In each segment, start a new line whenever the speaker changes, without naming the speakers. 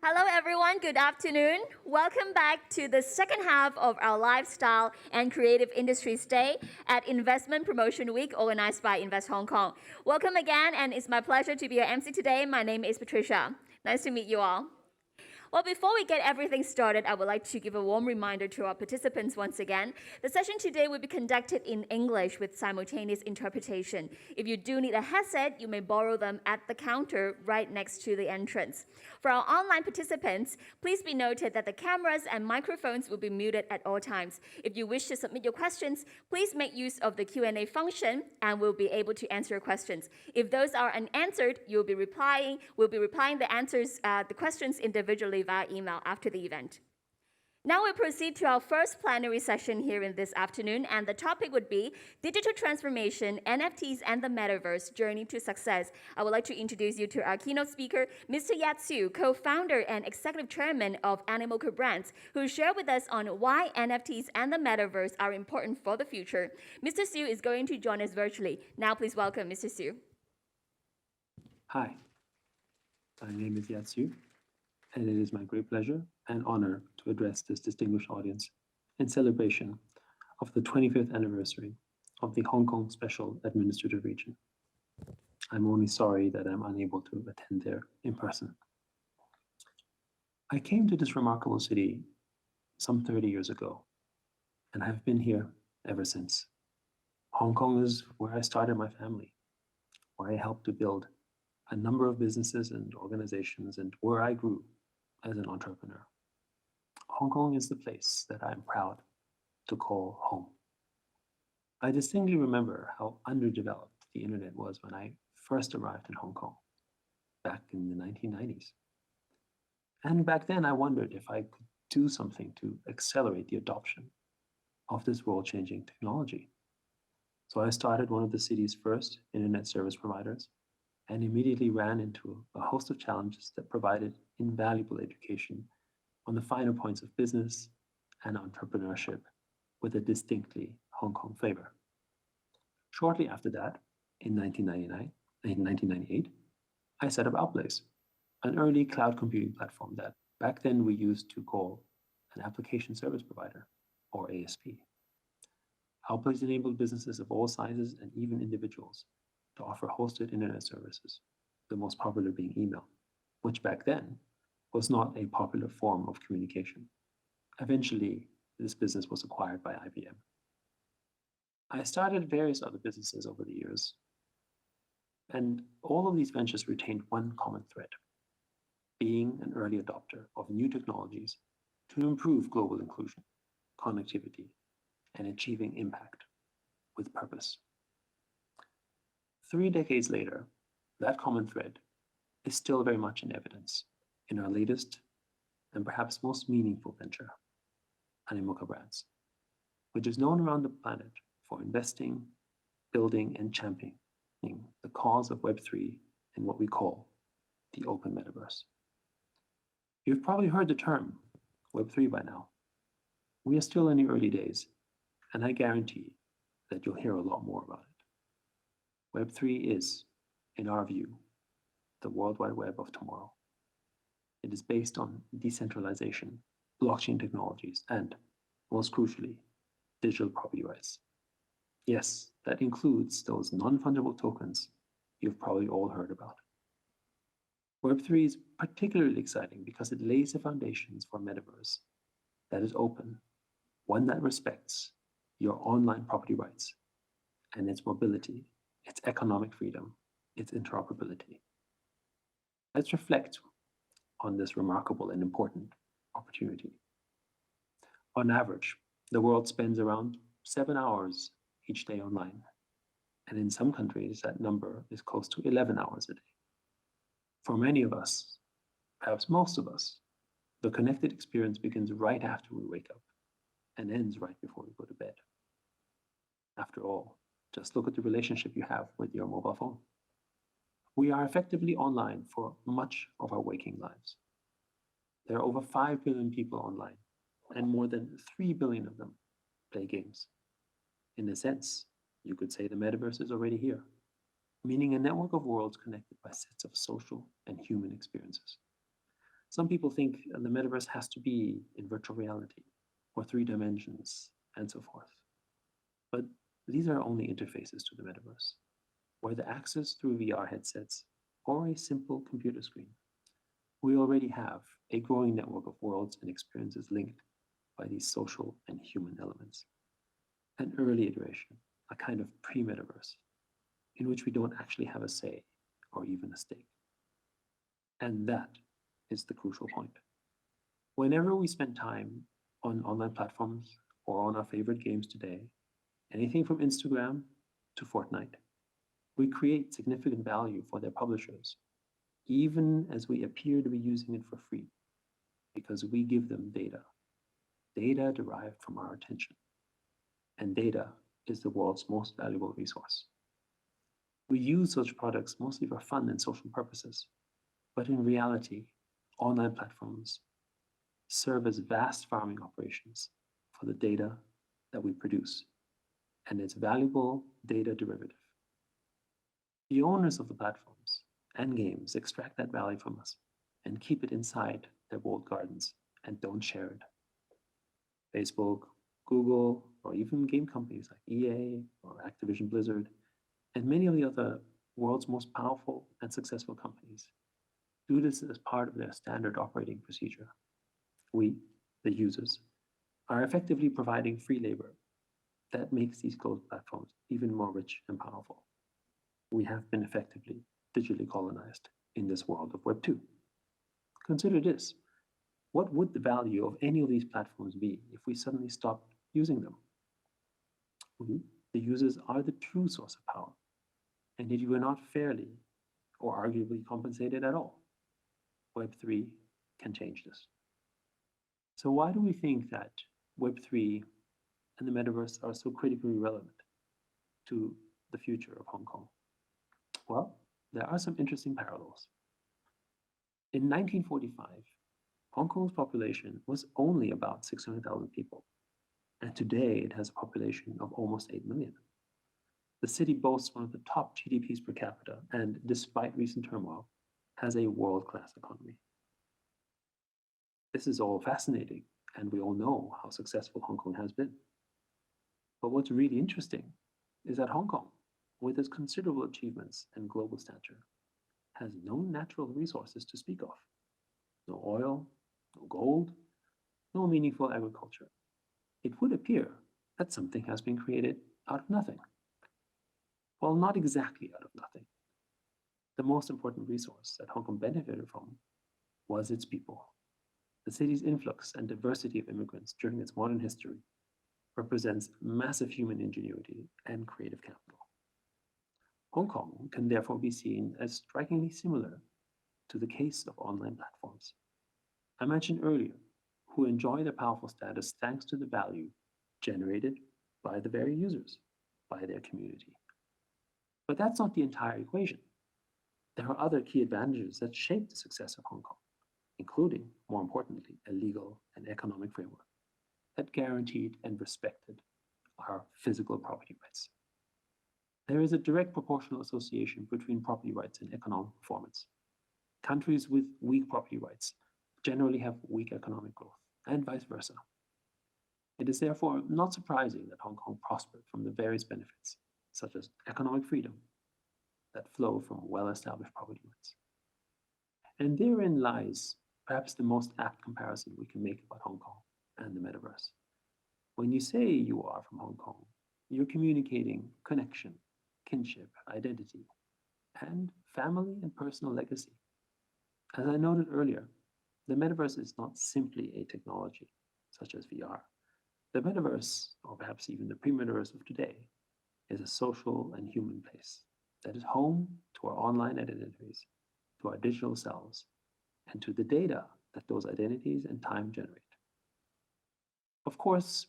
Hello, everyone. Good afternoon. Welcome back to the second half of our Lifestyle and Creative Industries Day at Investment Promotion Week organized by Invest Hong Kong. Welcome again, and it's my pleasure to be your MC today. My name is Patricia. Nice to meet you all. Well, before we get everything started, I would like to give a warm reminder to our participants once again. The session today will be conducted in English with simultaneous interpretation. If you do need a headset, you may borrow them at the counter right next to the entrance. For our online participants, please be noted that the cameras and microphones will be muted at all times. If you wish to submit your questions, please make use of the Q&A function and we'll be able to answer your questions. If those are unanswered, we'll be replying the questions individually via email after the event. Now we proceed to our first plenary session here in this afternoon, and the topic would be Digital Transformation, NFTs, and the Metaverse, Journey to Success. I would like to introduce you to our keynote speaker, Mr. Yatsu, co-founder and executive chairman of Animoca Brands, who will share with us on why NFTs and the Metaverse are important for the future. Mr. Su is going to join us virtually. Now please welcome Mr. Su.
Hi, my name is Yatsu, and it is my great pleasure and honor to address this distinguished audience in celebration of the 25th anniversary of the Hong Kong Special Administrative Region. I'm only sorry that I'm unable to attend there in person. I came to this remarkable city some 30 years ago, and I've been here ever since. Hong Kong is where I started my family, where I helped to build a number of businesses and organizations, and where I grew as an entrepreneur. Hong Kong is the place that I'm proud to call home. I distinctly remember how underdeveloped the internet was when I first arrived in Hong Kong back in the 1990s. And back then I wondered if I could do something to accelerate the adoption of this world-changing technology. So I started one of the city's first internet service providers and immediately ran into a host of challenges that provided invaluable education on the finer points of business and entrepreneurship with a distinctly Hong Kong flavor. Shortly after that, in 1998, I set up Outblaze, an early cloud computing platform that back then we used to call an application service provider, or ASP. Outblaze enabled businesses of all sizes and even individuals to offer hosted internet services, the most popular being email, which back then was not a popular form of communication. Eventually, this business was acquired by IBM. I started various other businesses over the years, and all of these ventures retained one common thread: being an early adopter of new technologies to improve global inclusion, connectivity, and achieving impact with purpose. 3 decades later, that common thread is still very much in evidence in our latest and perhaps most meaningful venture, Animoca Brands, which is known around the planet for investing, building, and championing the cause of Web3 in what we call the open metaverse. You've probably heard the term Web3 by now. We are still in the early days, and I guarantee that you'll hear a lot more about it. Web3 is, in our view, the World Wide Web of tomorrow. It is based on decentralization, blockchain technologies, and, most crucially, digital property rights. Yes, that includes those non-fungible tokens you've probably all heard about. Web3 is particularly exciting because it lays the foundations for a metaverse that is open, one that respects your online property rights and its mobility, its economic freedom, its interoperability. Let's reflect on this remarkable and important opportunity. On average, the world spends around 7 hours each day online, and in some countries that number is close to 11 hours a day. For many of us, perhaps most of us, the connected experience begins right after we wake up and ends right before we go to bed. After all, just look at the relationship you have with your mobile phone. We are effectively online for much of our waking lives. There are over 5 billion people online, and more than 3 billion of them play games. In a sense, you could say the metaverse is already here, meaning a network of worlds connected by sets of social and human experiences. Some people think the metaverse has to be in virtual reality or 3 dimensions and so forth. But these are only interfaces to the metaverse, whether access through VR headsets or a simple computer screen. We already have a growing network of worlds and experiences linked by these social and human elements. An early iteration, a kind of pre-metaverse, in which we don't actually have a say or even a stake. And that is the crucial point. Whenever we spend time on online platforms or on our favorite games today, anything from Instagram to Fortnite, we create significant value for their publishers, even as we appear to be using it for free, because we give them data derived from our attention. And data is the world's most valuable resource. We use such products mostly for fun and social purposes, but in reality, online platforms serve as vast farming operations for the data that we produce and its valuable data derivative. The owners of the platforms and games extract that value from us and keep it inside their walled gardens and don't share it. Facebook, Google, or even game companies like EA or Activision Blizzard, and many of the other world's most powerful and successful companies do this as part of their standard operating procedure. We, the users, are effectively providing free labor that makes these closed platforms even more rich and powerful. We have been effectively digitally colonized in this world of Web 2. Consider this. What would the value of any of these platforms be if we suddenly stopped using them? We, the users, are the true source of power, and yet you are not fairly or arguably compensated at all. Web3 can change this. So why do we think that Web3 and the metaverse are so critically relevant to the future of Hong Kong? Well, there are some interesting parallels. In 1945, Hong Kong's population was only about 600,000 people, and today it has a population of almost 8 million. The city boasts one of the top GDPs per capita, and despite recent turmoil, has a world-class economy. This is all fascinating, and we all know how successful Hong Kong has been. But what's really interesting is that Hong Kong, with its considerable achievements and global stature, has no natural resources to speak of. No oil, no gold, no meaningful agriculture. It would appear that something has been created out of nothing. Well, not exactly out of nothing. The most important resource that Hong Kong benefited from was its people. The city's influx and diversity of immigrants during its modern history represents massive human ingenuity and creative capital. Hong Kong can therefore be seen as strikingly similar to the case of online platforms I mentioned earlier, who enjoy their powerful status thanks to the value generated by the very users, by their community. But that's not the entire equation. There are other key advantages that shape the success of Hong Kong, including, more importantly, a legal and economic framework that guaranteed and respected our physical property rights. There is a direct proportional association between property rights and economic performance. Countries with weak property rights generally have weak economic growth, and vice versa. It is therefore not surprising that Hong Kong prospered from the various benefits, such as economic freedom, that flow from well-established property rights. And therein lies perhaps the most apt comparison we can make about Hong Kong and the metaverse. When you say you are from Hong Kong, you're communicating connection, kinship, identity, and family and personal legacy. As I noted earlier, the metaverse is not simply a technology, such as VR. The metaverse, or perhaps even the pre-metaverse of today, is a social and human place that is home to our online identities, to our digital selves, and to the data that those identities and time generate. Of course,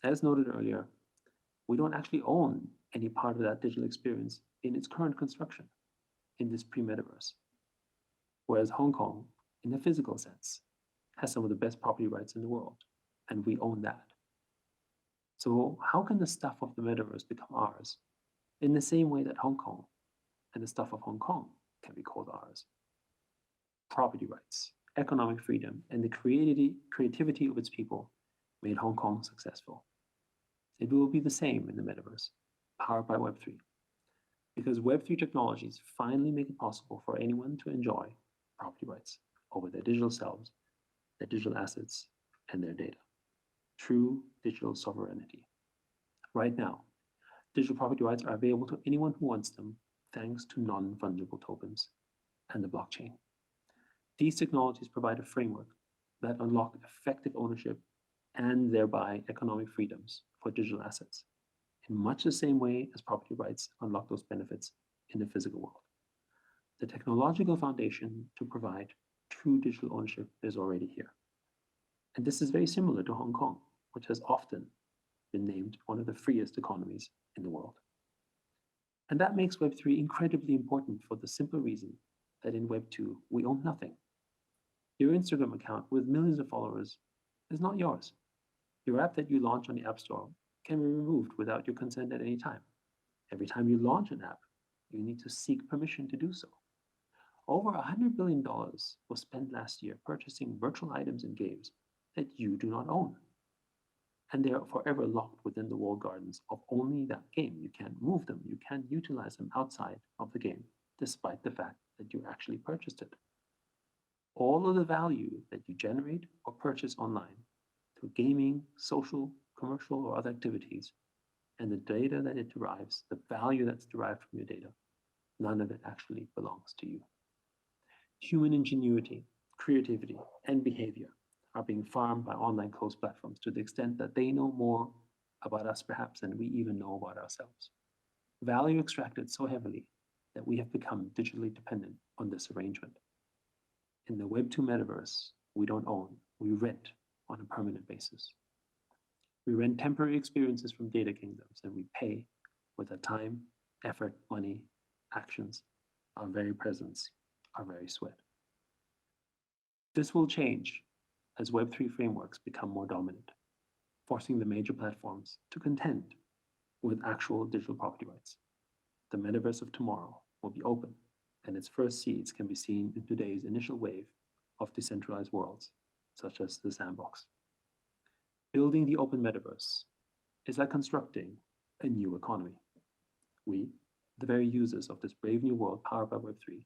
as noted earlier, we don't actually own any part of that digital experience in its current construction, in this pre-metaverse. Whereas Hong Kong, in a physical sense, has some of the best property rights in the world, and we own that. So how can the stuff of the metaverse become ours in the same way that Hong Kong and the stuff of Hong Kong can be called ours? Property rights economic freedom, and the creativity of its people made Hong Kong successful. It will be the same in the metaverse, powered by Web3, because Web3 technologies finally make it possible for anyone to enjoy property rights over their digital selves, their digital assets, and their data. True digital sovereignty. Right now, digital property rights are available to anyone who wants them thanks to non-fungible tokens and the blockchain. These technologies provide a framework that unlock effective ownership and thereby economic freedoms for digital assets in much the same way as property rights unlock those benefits in the physical world. The technological foundation to provide true digital ownership is already here. And this is very similar to Hong Kong, which has often been named one of the freest economies in the world. And that makes Web3 incredibly important for the simple reason that in Web2, we own nothing. Your Instagram account with millions of followers is not yours. Your app that you launch on the App Store can be removed without your consent at any time. Every time you launch an app, you need to seek permission to do so. Over $100 billion was spent last year purchasing virtual items and games that you do not own. And they are forever locked within the walled gardens of only that game. You can't move them, you can't utilize them outside of the game, despite the fact that you actually purchased it. All of the value that you generate or purchase online through gaming, social, commercial, or other activities, and the data that it derives, the value that's derived from your data, none of it actually belongs to you. Human ingenuity, creativity, and behavior are being farmed by online closed platforms to the extent that they know more about us perhaps than we even know about ourselves. Value extracted so heavily that we have become digitally dependent on this arrangement. In the Web2 metaverse, we don't own, we rent on a permanent basis. We rent temporary experiences from data kingdoms and we pay with our time, effort, money, actions, our very presence, our very sweat. This will change as Web3 frameworks become more dominant, forcing the major platforms to contend with actual digital property rights. The metaverse of tomorrow will be open, and its first seeds can be seen in today's initial wave of decentralized worlds, such as the sandbox. Building the open metaverse is like constructing a new economy. We, the very users of this brave new world powered by Web3,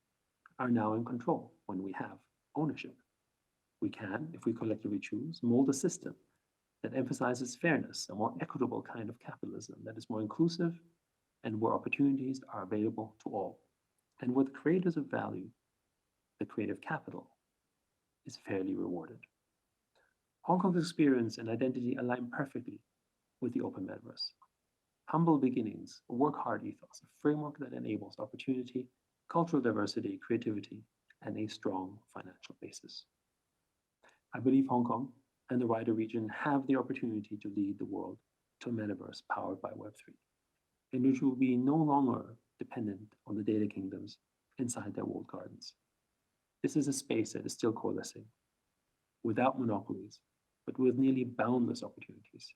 are now in control when we have ownership. We can, if we collectively choose, mold a system that emphasizes fairness, a more equitable kind of capitalism that is more inclusive and where opportunities are available to all, and where the creators of value, the creative capital, is fairly rewarded. Hong Kong's experience and identity align perfectly with the open metaverse. Humble beginnings, a work hard ethos, a framework that enables opportunity, cultural diversity, creativity, and a strong financial basis. I believe Hong Kong and the wider region have the opportunity to lead the world to a metaverse powered by Web3, in which will be no longer dependent on the data kingdoms inside their walled gardens. This is a space that is still coalescing, without monopolies, but with nearly boundless opportunities.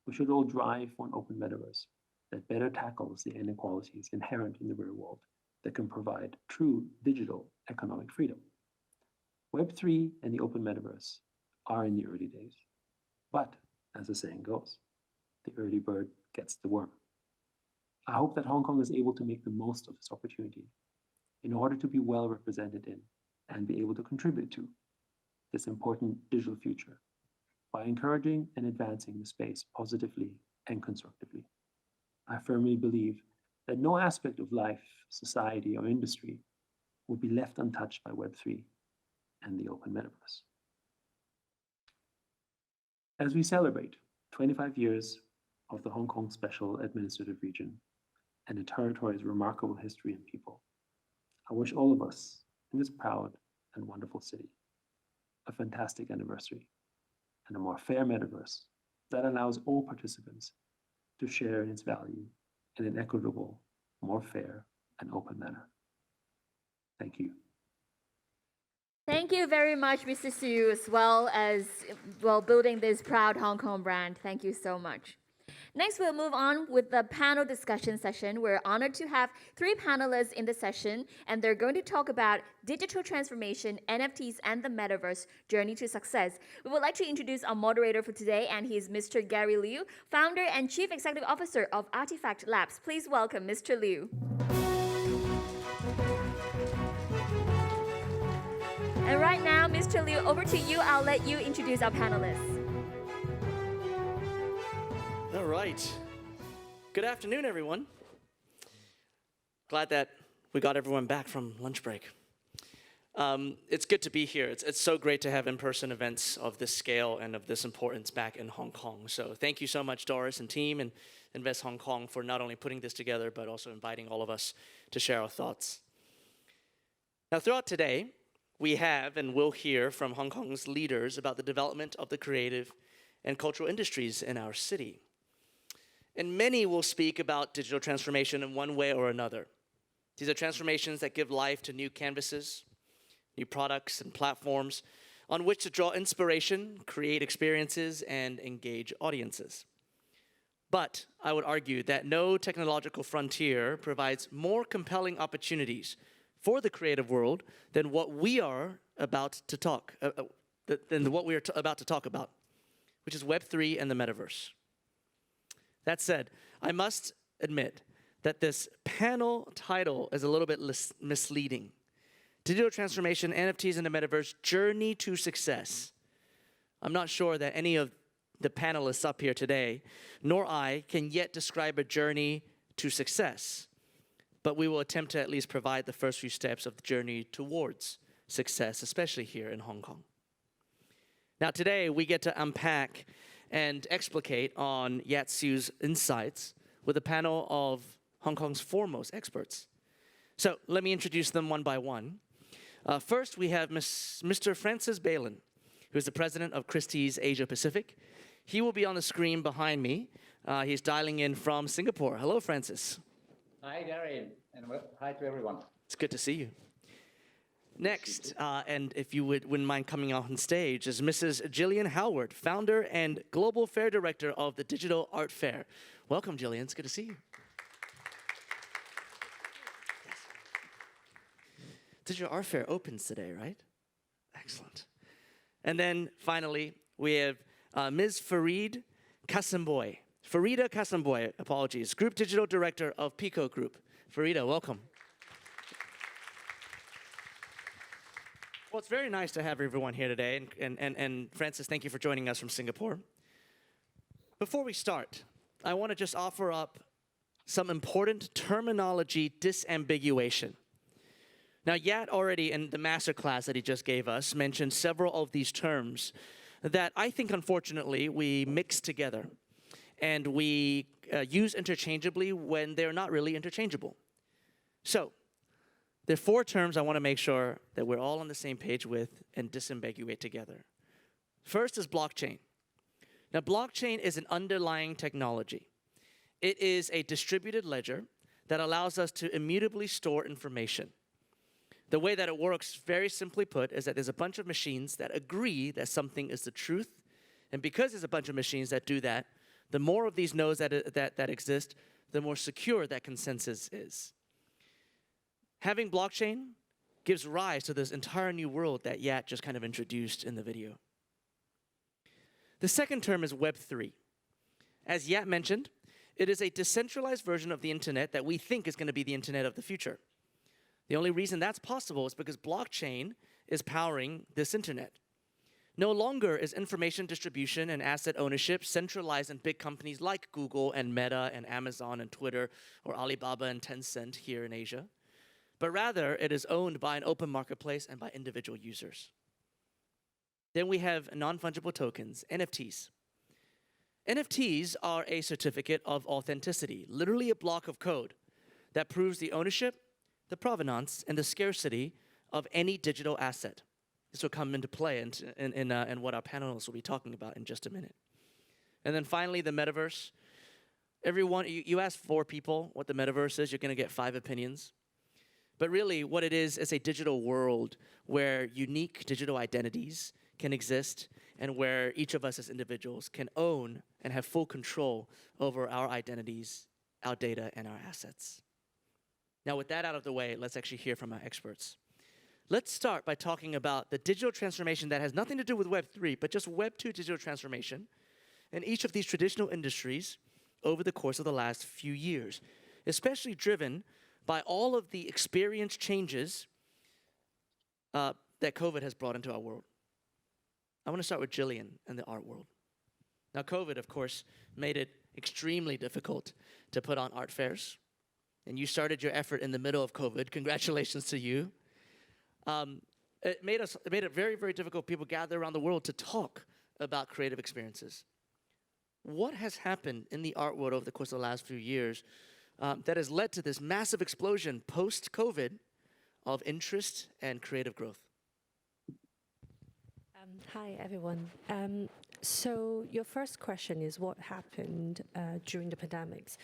We should all drive for an open metaverse that better tackles the inequalities inherent in the real world that can provide true digital economic freedom. Web3 and the open metaverse are in the early days, but as the saying goes, the early bird gets the worm. I hope that Hong Kong is able to make the most of this opportunity in order to be well represented in and be able to contribute to this important digital future by encouraging and advancing the space positively and constructively. I firmly believe that no aspect of life, society, or industry will be left untouched by Web3 and the open metaverse. As we celebrate 25 years of the Hong Kong Special Administrative Region and the territory's remarkable history and people, I wish all of us in this proud and wonderful city a fantastic anniversary and a more fair metaverse that allows all participants to share in its value in an equitable, more fair, and open manner. Thank you.
Thank you very much, Mr. Siu, as well as building this proud Hong Kong brand. Thank you so much. Next, we'll move on with the panel discussion session. We're honored to have 3 panelists in the session, and they're going to talk about digital transformation, NFTs, and the Metaverse journey to success. We would like to introduce our moderator for today, and he's Mr. Gary Liu, founder and chief executive officer of Artifact Labs. Please welcome Mr. Liu. And right now, Mr. Liu, over to you. I'll let you introduce our panelists.
All right. Good afternoon, everyone. Glad that we got everyone back from lunch break. It's good to be here. It's so great to have in-person events of this scale and of this importance back in Hong Kong. So thank you so much, Doris and team and Invest Hong Kong, for not only putting this together, but also inviting all of us to share our thoughts. Now, throughout today, we have and will hear from Hong Kong's leaders about the development of the creative and cultural industries in our city. And many will speak about digital transformation in one way or another. These are transformations that give life to new canvases, new products and platforms on which to draw inspiration, create experiences, and engage audiences. But I would argue that no technological frontier provides more compelling opportunities for the creative world than what we are about to talk about, which is Web3 and the Metaverse. That said, I must admit that this panel title is a little bit misleading. Digital transformation, NFTs, and the Metaverse, journey to success. I'm not sure that any of the panelists up here today, nor I, can yet describe a journey to success. But we will attempt to at least provide the first few steps of the journey towards success, especially here in Hong Kong. Now today, we get to unpack and explicate on Yat Siu's insights with a panel of Hong Kong's foremost experts. So let me introduce them one by one. First, we have Mr. Francis Balin, who is the president of Christie's Asia Pacific. He will be on the screen behind me. He's dialing in from Singapore. Hello, Francis.
Hi, Gary, and hi to everyone.
It's good to see you. Next, and if you wouldn't mind coming out on stage, is Mrs. Jillian Howard, founder and global fair director of the Digital Art Fair. Welcome, Jillian. It's good to see you. Yes. Digital Art Fair opens today, right? Excellent. And then finally, we have Ms. Farida Kasamboy, apologies, Group Digital Director of Pico Group. Farida, welcome. Well, it's very nice to have everyone here today, and Francis, thank you for joining us from Singapore. Before we start, I want to just offer up some important terminology disambiguation. Now, Yat already, in the masterclass that he just gave us, mentioned several of these terms that I think, unfortunately, we mix together, and we use interchangeably when they're not really interchangeable. So, there are 4 terms I want to make sure that we're all on the same page with and disambiguate together. First is blockchain. Now, blockchain is an underlying technology. It is a distributed ledger that allows us to immutably store information. The way that it works, very simply put, is that there's a bunch of machines that agree that something is the truth. And because there's a bunch of machines that do that, the more of these nodes that exist, the more secure that consensus is. Having blockchain gives rise to this entire new world that Yat just kind of introduced in the video. The second term is Web3. As Yat mentioned, it is a decentralized version of the internet that we think is going to be the internet of the future. The only reason that's possible is because blockchain is powering this internet. No longer is information distribution and asset ownership centralized in big companies like Google and Meta and Amazon and Twitter or Alibaba and Tencent here in Asia. But rather, it is owned by an open marketplace and by individual users. Then we have non-fungible tokens, NFTs. NFTs are a certificate of authenticity, literally a block of code that proves the ownership, the provenance, and the scarcity of any digital asset. This will come into play in what our panelists will be talking about in just a minute. And then finally, the Metaverse. Everyone, you ask 4 people what the Metaverse is, you're going to get 5 opinions. But really, what it is a digital world where unique digital identities can exist and where each of us as individuals can own and have full control over our identities, our data, and our assets. Now, with that out of the way, let's actually hear from our experts. Let's start by talking about the digital transformation that has nothing to do with Web3, but just Web2 digital transformation in each of these traditional industries over the course of the last few years, especially driven by all of the experience changes that COVID has brought into our world. I want to start with Jillian and the art world. Now, COVID, of course, made it extremely difficult to put on art fairs. And you started your effort in the middle of COVID. Congratulations to you. It made it very, very difficult for people to gather around the world to talk about creative experiences. What has happened in the art world over the course of the last few years that has led to this massive explosion post-COVID of interest and creative growth?
Hi, everyone. So your first question is what happened during the pandemics.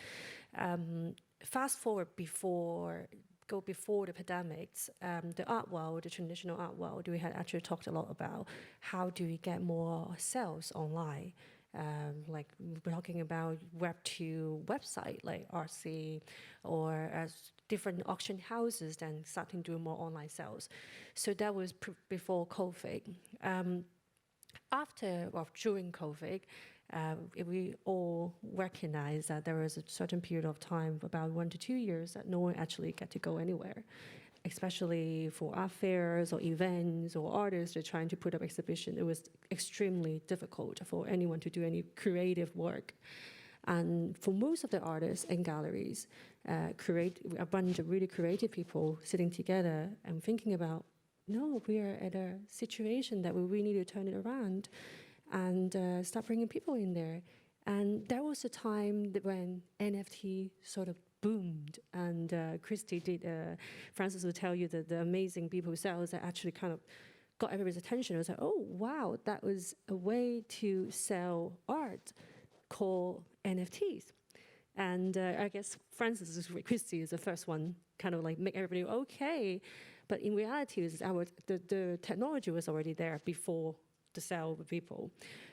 Fast forward before the pandemics, the art world, the traditional art world, we had actually talked a lot about how do we get more sales online. Like we're talking about Web2 website like RC or different auction houses then starting to do more online sales. So that was before COVID. During COVID, we all recognize that there was a certain period of time, about 1 to 2 years, that no one actually get to go anywhere, especially for art fairs or events or artists that are trying to put up exhibition. It was extremely difficult for anyone to do any creative work. And for most of the artists and galleries, a bunch of really creative people sitting together and thinking about, no, we are at a situation that we really need to turn it around and start bringing people in there. And that was the time when NFT sort of boomed. And Francis will tell you that the amazing people sales that actually kind of got everybody's attention. It was like, oh, wow, that was a way to sell art called NFTs. And I guess Christie is the first one, kind of like make everybody okay. But in reality, the technology was already there before the sale with people.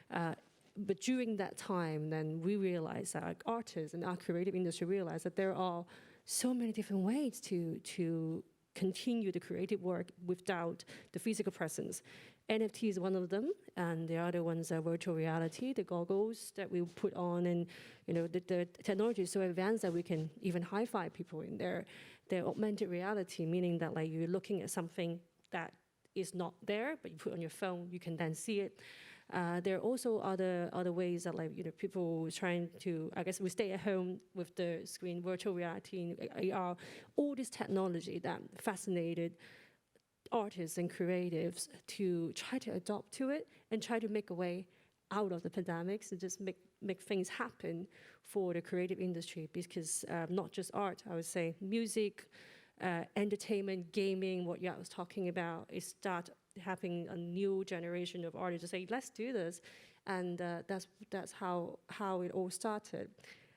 But during that time, then we realized that artists and our creative industry realized that there are so many different ways to continue the creative work without the physical presence. NFT is one of them, and the other ones are virtual reality, the goggles that we put on, and the technology is so advanced that we can even hi-fi people in there. The augmented reality, meaning that like you're looking at something that is not there, but you put on your phone, you can then see it. There are also other ways that people trying to, I guess we stay at home with the screen, virtual reality, AR, all this technology that fascinated artists and creatives to try to adopt to it and try to make a way out of the pandemics and just make things happen for the creative industry, because not just art, I would say music, entertainment, gaming, what Yat was talking about, is start having a new generation of artists to say, let's do this. And that's how it all started.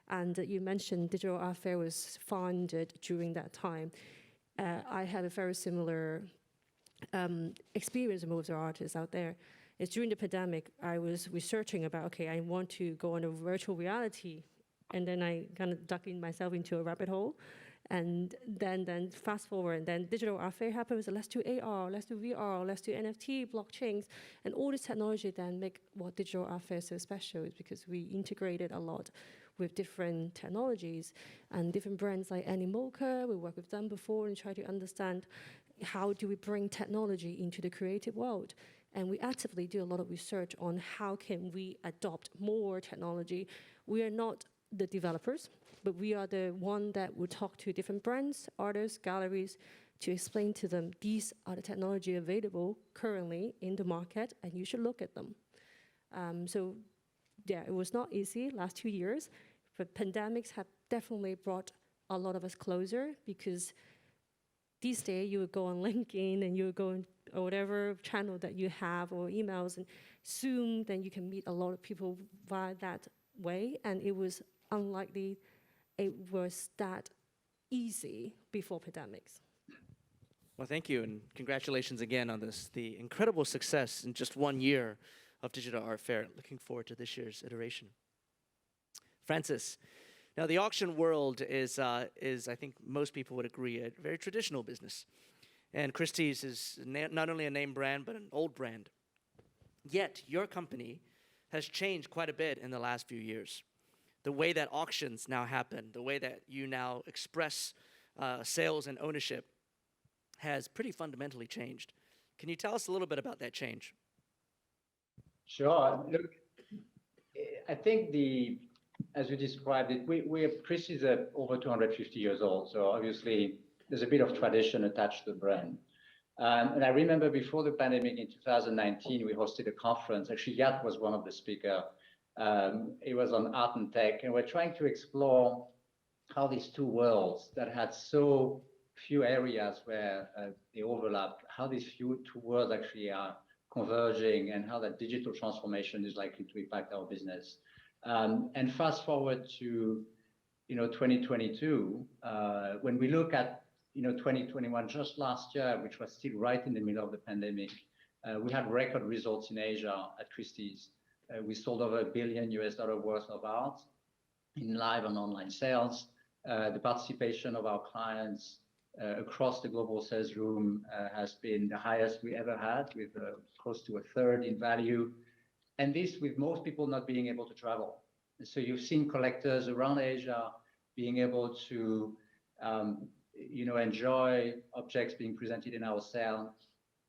And you mentioned Digital Art Fair was founded during that time. I had a very similar experience with most artists out there. It's during the pandemic, I was researching about, okay, I want to go on a virtual reality. And then I kind of dug myself into a rabbit hole. And then fast forward, and then Digital Art Fair happened. So let's do AR, let's do VR, let's do NFT, blockchains, and all this technology then make what Digital Art Fair so special is because we integrated a lot with different technologies and different brands like Animoca. We worked with them before and try to understand how do we bring technology into the creative world. And we actively do a lot of research on how can we adopt more technology. We are not the developers, but we are the one that will talk to different brands, artists, galleries, to explain to them, these are the technology available currently in the market, and you should look at them. So yeah, it was not easy last 2 years, but pandemics have definitely brought a lot of us closer, because these days you would go on LinkedIn and you would go on whatever channel that you have or emails and Zoom, then you can meet a lot of people via that way, and it was unlikely it was that easy before pandemics.
Well, thank you, and congratulations again on the incredible success in just 1 year of Digital Art Fair. Looking forward to this year's iteration. Francis, now the auction world is I think most people would agree, a very traditional business. And Christie's is not only a name brand, but an old brand. Yet, your company has changed quite a bit in the last few years. The way that auctions now happen, the way that you now express sales and ownership has pretty fundamentally changed. Can you tell us a little bit about that change?
Sure. Look, I think as you described it, Christie's is over 250 years old, so obviously there's a bit of tradition attached to the brand. And I remember before the pandemic in 2019, we hosted a conference. Actually, Yat was one of the speakers. It was on art and tech, and we're trying to explore how these two worlds that had so few areas where they overlap, how these two worlds actually are converging, and how that digital transformation is likely to impact our business. And fast forward to 2022, when we look at 2021, just last year, which was still right in the middle of the pandemic, we had record results in Asia at Christie's. We sold over $1 billion worth of art in live and online sales. The participation of our clients across the global sales room has been the highest we ever had, with close to a third in value. And this with most people not being able to travel. So you've seen collectors around Asia being able to enjoy objects being presented in our sale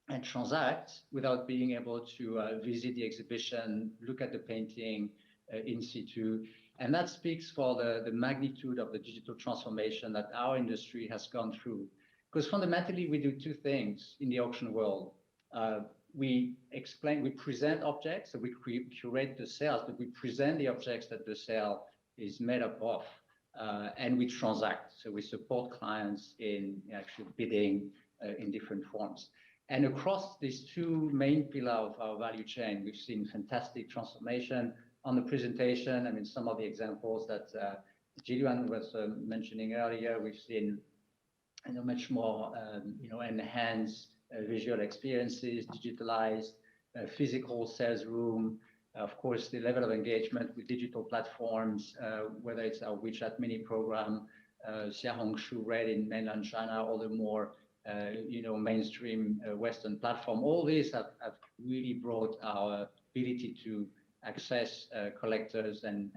and transact without being able to visit the exhibition, look at the painting in situ. And that speaks for the magnitude of the digital transformation that our industry has gone through. Because fundamentally, we do two things in the auction world. We present objects, so we curate the sales, but we present the objects that the sale is made up of. And we transact, so we support clients in actually bidding in different forms. And across these two main pillars of our value chain, we've seen fantastic transformation. On the presentation, I mean, some of the examples that Jillian was mentioning earlier, we've seen much more enhanced visual experiences, digitalized physical sales room. Of course, the level of engagement with digital platforms, whether it's our WeChat mini program, Xiaohongshu Red in mainland China, or the more mainstream Western platform, all these have really brought our ability to access collectors and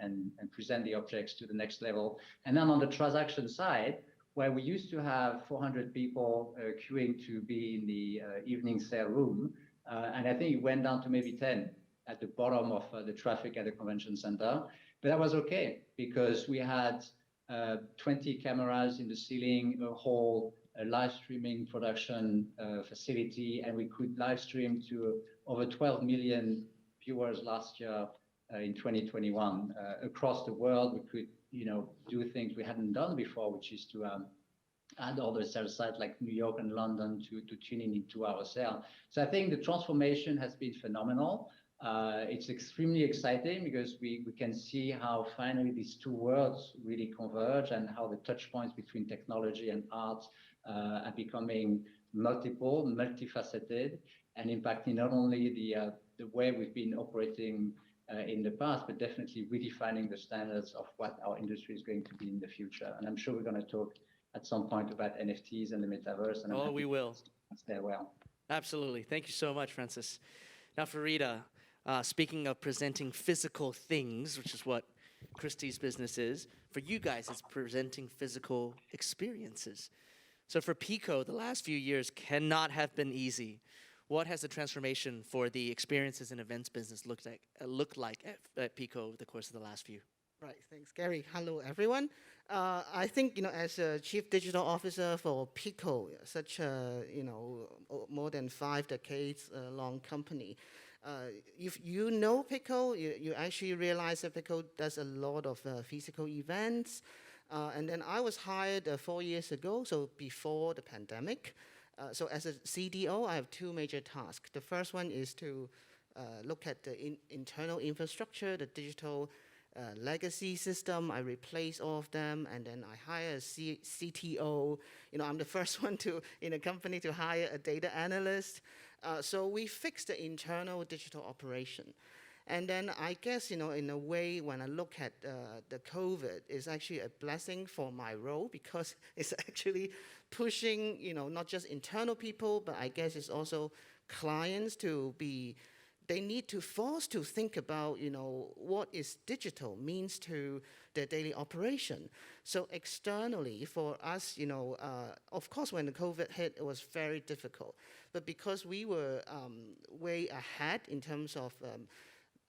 present the objects to the next level. And then on the transaction side, where we used to have 400 people queuing to be in the evening sale room, and I think it went down to maybe 10 at the bottom of the traffic at the convention center. But that was okay, because we had 20 cameras in the ceiling, a whole live streaming production facility, and we could live stream to over 12 million viewers last year in 2021 across the world. We could do things we hadn't done before, which is to add other sales sites like New York and London to tune in into our sale. So I think the transformation has been phenomenal. It's extremely exciting because we can see how finally these two worlds really converge, and how the touch points between technology and art are becoming multiple, multifaceted, and impacting not only the way we've been operating in the past, but definitely redefining the standards of what our industry is going to be in the future. And I'm sure we're going to talk at some point about NFTs and the Metaverse. And
we will.
Stay well.
Absolutely. Thank you so much, Francis. Now, Farida, speaking of presenting physical things, which is what Christie's business is, for you guys, it's presenting physical experiences. So for Pico, the last few years cannot have been easy. What has the transformation for the experiences and events business looked like at Pico over the course of the last few?
Right, thanks, Gary. Hello, everyone. I think, as a Chief Digital Officer for Pico, such a, more than 5 decades long company, if you know Pico, you actually realize that Pico does a lot of physical events. And then I was hired 4 years ago, so before the pandemic. So as a CDO, I have 2 major tasks. The first one is to look at the internal infrastructure, the digital legacy system. I replace all of them, and then I hire a CTO. I'm the first one in a company to hire a data analyst. So we fixed the internal digital operation. And then I guess, in a way, when I look at the COVID, it's actually a blessing for my role because it's actually pushing, not just internal people, but I guess it's also clients they need to force to think about, what is digital means to their daily operation. So externally for us, of course, when the COVID hit, it was very difficult. But because we were way ahead in terms of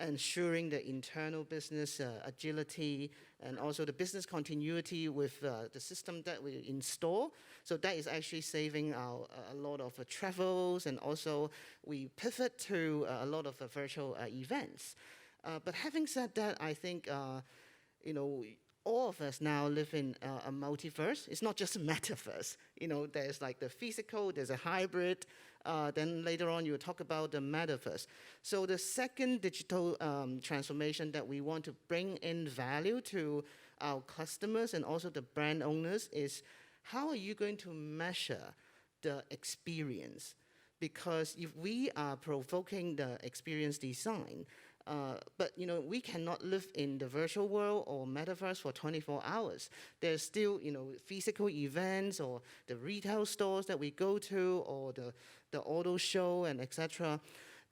ensuring the internal business agility and also the business continuity with the system that we install. So that is actually saving a lot of travels, and also we pivot to a lot of virtual events. But having said that, I think all of us now live in a multiverse. It's not just a metaverse. There's like the physical, there's a hybrid. Then later on, you talk about the metaverse. So the second digital transformation that we want to bring in value to our customers and also the brand owners is how are you going to measure the experience? Because if we are provoking the experience design, but we cannot live in the virtual world or metaverse for 24 hours. There's still physical events or the retail stores that we go to or the auto show and etc.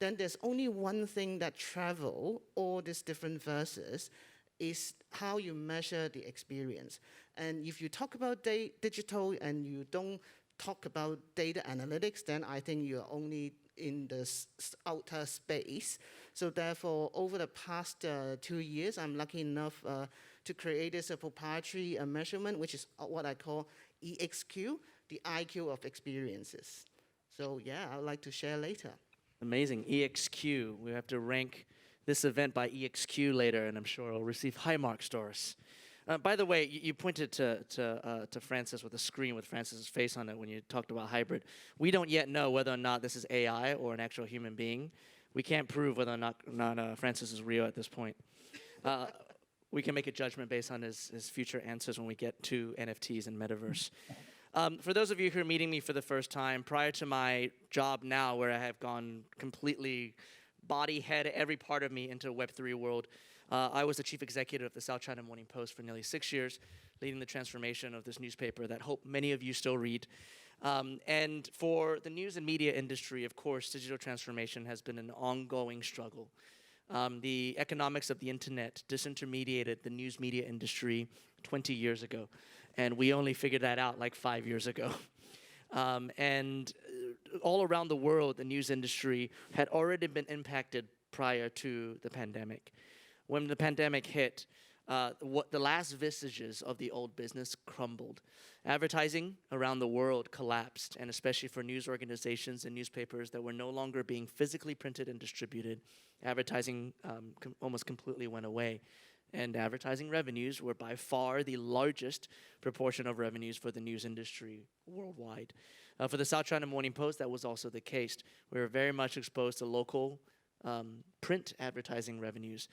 Then there's only one thing that travel all these different verses is how you measure the experience. And if you talk about digital and you don't talk about data analytics, then I think you're only in the outer space. So therefore, over the past 2 years, I'm lucky enough to create this proprietary measurement, which is what I call EXQ, the IQ of experiences. So yeah, I would like to share later.
Amazing. EXQ. We have to rank this event by EXQ later, and I'm sure it'll receive high marks, Doris. By the way, you pointed to Francis with a screen with Francis's face on it when you talked about hybrid. We don't yet know whether or not this is AI or an actual human being. We can't prove whether or not Francis is real at this point. We can make a judgment based on his future answers when we get to NFTs and Metaverse. For those of you who are meeting me for the first time, prior to my job now, where I have gone completely body, head, every part of me into Web3 world, I was the chief executive of the South China Morning Post for nearly 6 years, leading the transformation of this newspaper that I hope many of you still read. And for the news and media industry, of course, digital transformation has been an ongoing struggle. The economics of the internet disintermediated the news media industry 20 years ago, and we only figured that out like 5 years ago. And all around the world, the news industry had already been impacted prior to the pandemic. When the pandemic hit, the last vestiges of the old business crumbled. Advertising around the world collapsed, and especially for news organizations and newspapers that were no longer being physically printed and distributed, advertising almost completely went away. And advertising revenues were by far the largest proportion of revenues for the news industry worldwide. For the South China Morning Post, that was also the case. We were very much exposed to local print advertising revenues.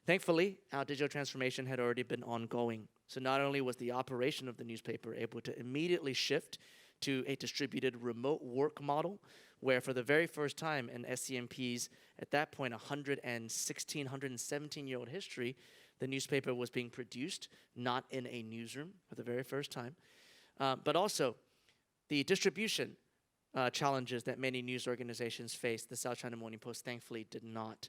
Thankfully, our digital transformation had already been ongoing. So not only was the operation of the newspaper able to immediately shift to a distributed remote work model, where for the very first time in SCMP's, at that point, 116, 117-year-old history, the newspaper was being produced, not in a newsroom for the very first time. But also, the distribution challenges that many news organizations faced, the South China Morning Post thankfully did not.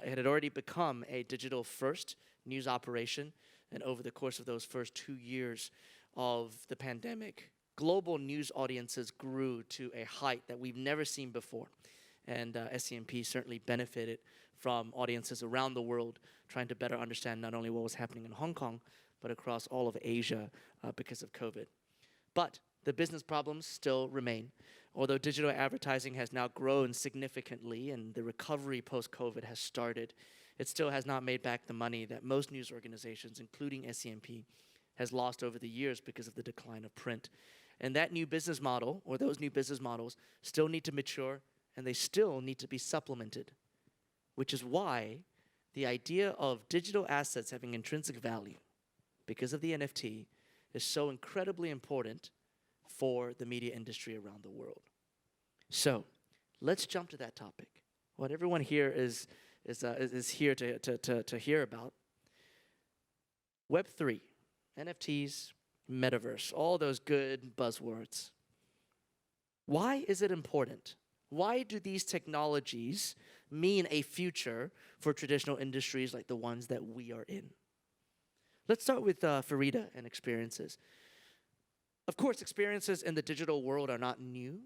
It had already become a digital-first news operation, and over the course of those first 2 years of the pandemic, global news audiences grew to a height that we've never seen before. And SCMP certainly benefited from audiences around the world trying to better understand not only what was happening in Hong Kong, but across all of Asia because of COVID. But the business problems still remain. Although digital advertising has now grown significantly and the recovery post-COVID has started, it still has not made back the money that most news organizations, including SCMP, has lost over the years because of the decline of print. And that new business model, or those new business models, still need to mature, and they still need to be supplemented, which is why the idea of digital assets having intrinsic value because of the NFT is so incredibly important for the media industry around the world. So let's jump to that topic. What everyone here is here to hear about. Web3, NFTs, Metaverse, all those good buzzwords. Why is it important? Why do these technologies mean a future for traditional industries like the ones that we are in? Let's start with Farida and experiences. Of course, experiences in the digital world are not new,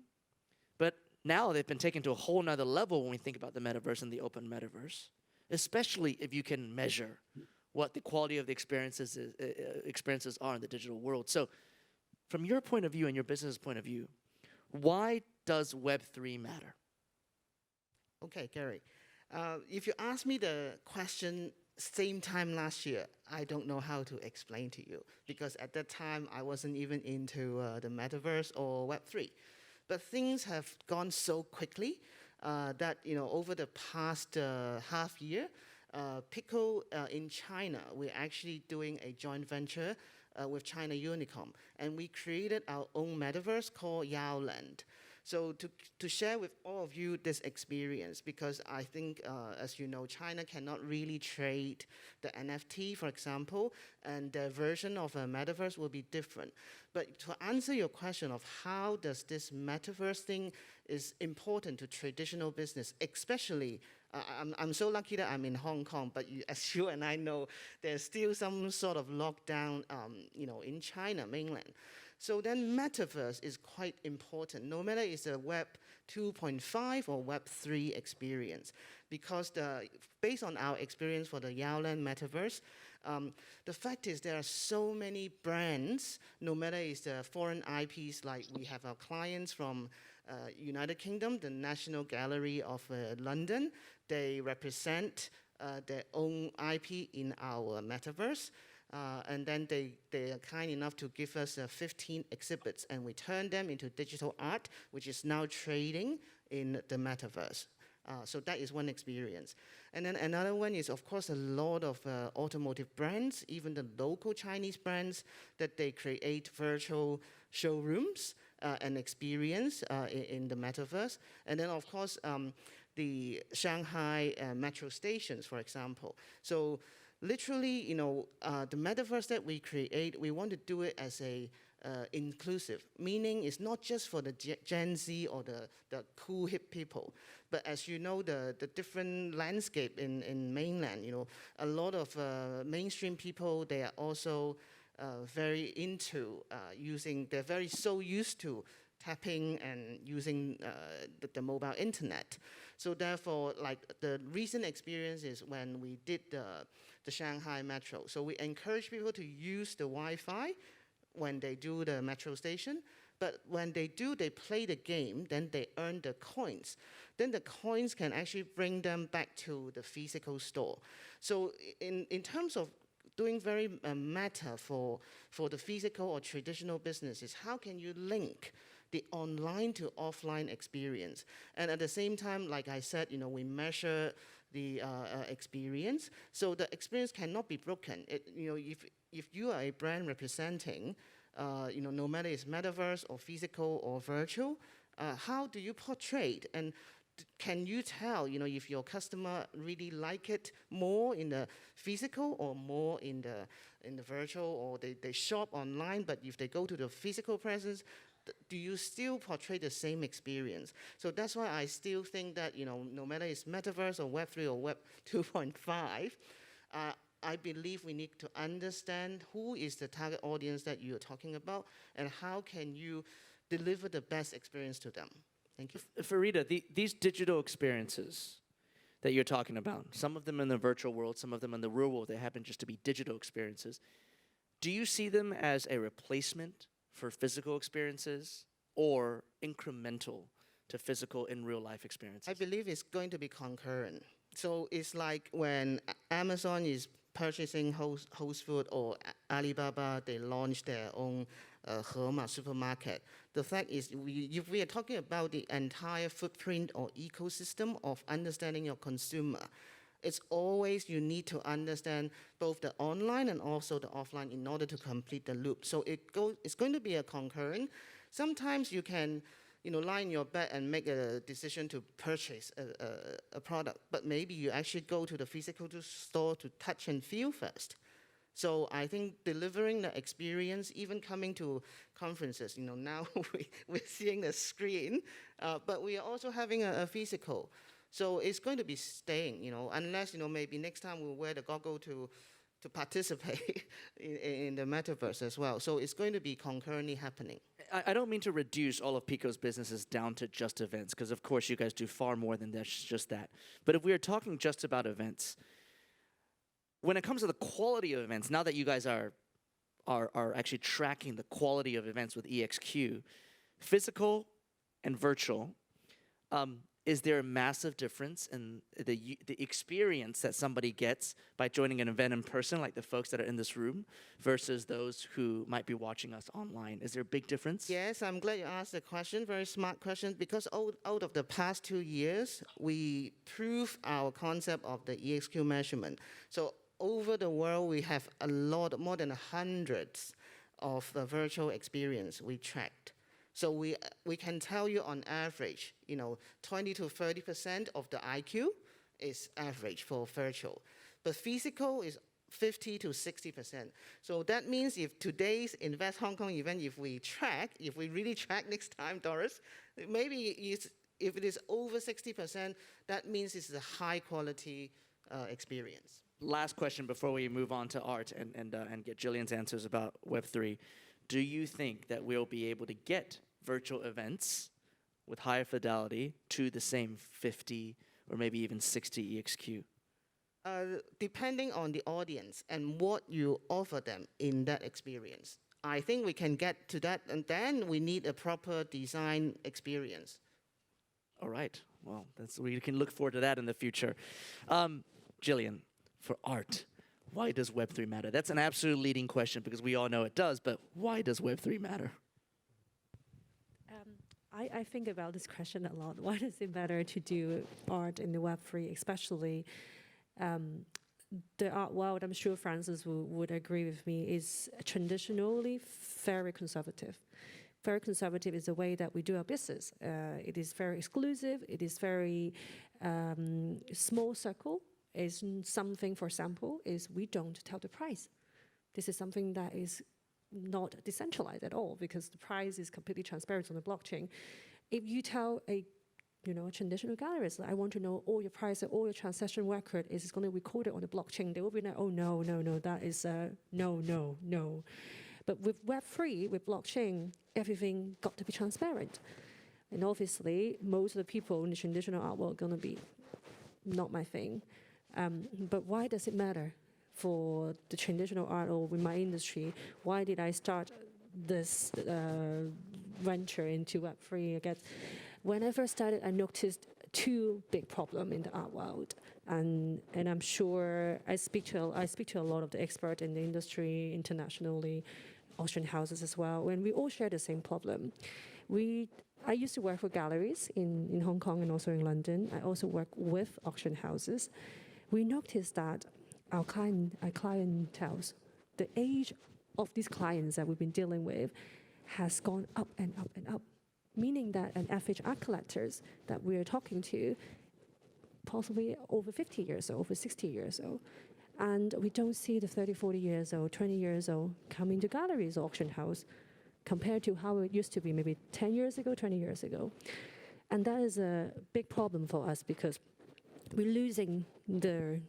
but now they've been taken to a whole nother level when we think about the metaverse and the open metaverse, especially if you can measure what the quality of the experiences are in the digital world. So from your point of view and your business point of view, why does Web3 matter?
Okay, Gary. If you ask me the question same time last year, I don't know how to explain to you because at that time I wasn't even into the metaverse or Web3. But things have gone so quickly that over the past half year, Pico in China, we're actually doing a joint venture with China Unicom, and we created our own metaverse called Yaoland. So to share with all of you this experience, because I think, as you know, China cannot really trade the NFT, for example, and their version of a metaverse will be different. But to answer your question of how does this metaverse thing is important to traditional business, especially, I'm so lucky that I'm in Hong Kong, but as you and I know, there's still some sort of lockdown, in China mainland. So then metaverse is quite important, no matter it's a Web 2.5 or Web 3 experience, because based on our experience for the Yaoland metaverse, the fact is there are so many brands, no matter it's the foreign IPs, like we have our clients from United Kingdom, the National Gallery of London, they represent their own IP in our metaverse. And then they are kind enough to give us 15 exhibits, and we turn them into digital art, which is now trading in the metaverse. So that is one experience. And then another one is, of course, a lot of automotive brands, even the local Chinese brands, that they create virtual showrooms and experience in the metaverse. And then, of course, the Shanghai metro stations, for example. So literally, the metaverse that we create, we want to do it as a inclusive, meaning it's not just for the Gen Z or the cool hip people, but as you know, the different landscape in mainland, a lot of mainstream people, they are also very into they're very so used to tapping and using the mobile internet. So therefore, like the recent experience is when we did the Shanghai Metro. So we encourage people to use the Wi-Fi when they do the metro station. But when they play the game, then they earn the coins. Then the coins can actually bring them back to the physical store. So in terms of doing very meta for the physical or traditional businesses, how can you link the online to offline experience? And at the same time, like I said, we measure the experience. So the experience cannot be broken. If you are a brand representing, no matter it's metaverse or physical or virtual, how do you portray it? And can you tell, if your customer really like it more in the physical or more in the virtual, or they shop online, but if they go to the physical presence, do you still portray the same experience? So that's why I still think that, no matter it's metaverse or Web 3 or Web 2.5, I believe we need to understand who is the target audience that you're talking about and how can you deliver the best experience to them. Thank you.
Farida, these digital experiences that you're talking about, some of them in the virtual world, some of them in the real world, they happen just to be digital experiences. Do you see them as a replacement for physical experiences or incremental to physical in real life experiences?
I believe it's going to be concurrent. So it's like when Amazon is purchasing Whole Foods or Alibaba, they launch their own Hema supermarket. The fact is, if we are talking about the entire footprint or ecosystem of understanding your consumer, It's always you need to understand both the online and also the offline in order to complete the loop. So it's going to be a concurrent. Sometimes you can, lie in your bed and make a decision to purchase a product, but maybe you actually go to the physical store to touch and feel first. So I think delivering the experience, even coming to conferences, now we're seeing a screen, but we are also having a physical. So it's going to be staying, unless, maybe next time we'll wear the goggle to participate in the metaverse as well. So it's going to be concurrently happening.
I don't mean to reduce all of Pico's businesses down to just events, because of course you guys do far more than just that. But if we are talking just about events, when it comes to the quality of events, now that you guys are actually tracking the quality of events with EXQ, physical and virtual, is there a massive difference in the experience that somebody gets by joining an event in person, like the folks that are in this room, versus those who might be watching us online? Is there a big difference?
Yes, I'm glad you asked the question. Very smart question. Because out of the past 2 years, we proved our concept of the EXQ measurement. So over the world, we have a lot, more than hundreds of virtual experience we tracked. So we can tell you on average, 20 to 30% of the IQ is average for virtual. But physical is 50 to 60%. So that means if today's Invest Hong Kong event, if we really track next time, Doris, maybe if it is over 60%, that means it's a high quality experience.
Last question before we move on to Art and get Jillian's answers about Web3. Do you think that we'll be able to get virtual events with higher fidelity to the same 50 or maybe even 60 EXQ?
Depending on the audience and what you offer them in that experience. I think we can get to that, and then we need a proper design experience.
All right. Well, we can look forward to that in the future. Jillian, for Art, why does Web3 matter? That's an absolute leading question because we all know it does, but why does Web3 matter?
I think about this question a lot. Why does it matter to do art in the Web3, especially the art world? I'm sure Francis would agree with me, is traditionally very conservative. Very conservative is the way that we do our business. It is very exclusive. It is very small circle. Is something, for example, is we don't tell the price. This is something that is not decentralized at all because the price is completely transparent on the blockchain. If you tell a traditional gallerist, I want to know all your price and all your transaction record is going to record it on the blockchain, they will be like, oh no, that is no. But with Web3, with blockchain, everything got to be transparent. And obviously, most of the people in the traditional art world are going to be not my thing. But why does it matter for the traditional art or with my industry? Why did I start this venture into Web3? I guess when I first started, I noticed two big problems in the art world, and I'm sure I speak to a lot of the experts in the industry internationally, auction houses as well, and we all share the same problem. I used to work for galleries in Hong Kong and also in London. I also work with auction houses. We noticed that our clientele, the age of these clients that we've been dealing with has gone up and up and up, meaning that an average art collectors that we're talking to possibly over 50 years old, over 60 years old. And we don't see the 30, 40 years old, 20 years old coming to galleries, auction house, compared to how it used to be maybe 10 years ago, 20 years ago. And that is a big problem for us because we're losing the,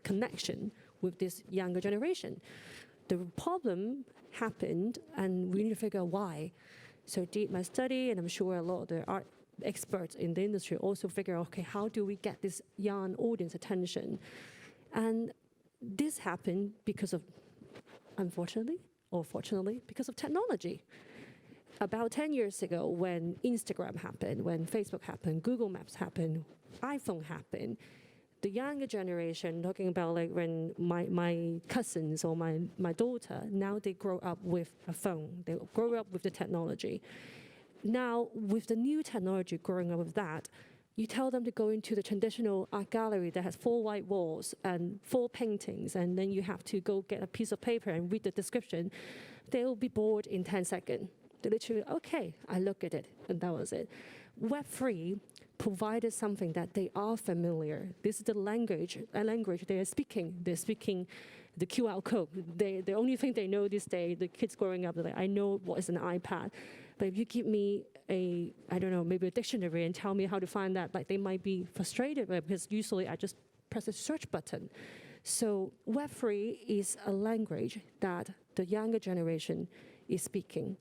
connection with this younger generation. The problem happened, and we need to figure out why. So I did my study, and I'm sure a lot of the art experts in the industry also figure out, okay, how do we get this young audience attention? And this happened because of, unfortunately, or fortunately, because of technology. About 10 years ago, when Instagram happened, when Facebook happened, Google Maps happened, iPhone happened, the younger generation, talking about like when my cousins or my daughter, now they grow up with a phone. They grow up with the technology. Now, with the new technology growing up with that, You tell them to go into the traditional art gallery that has 4 white walls and 4 paintings, and then you have to go get a piece of paper and read the description. They'll be bored in 10 seconds. They literally, okay, I look at it, and that was it. Web3 provided something that they are familiar. This is the language, a language they are speaking. They're speaking the QR code. The only thing they know this day, the kids growing up, they're like, I know what is an iPad. But if you give me I don't know, maybe a dictionary and tell me how to find that, like they might be frustrated because usually I just press a search button. So Web3 is a language that the younger generation is speaking.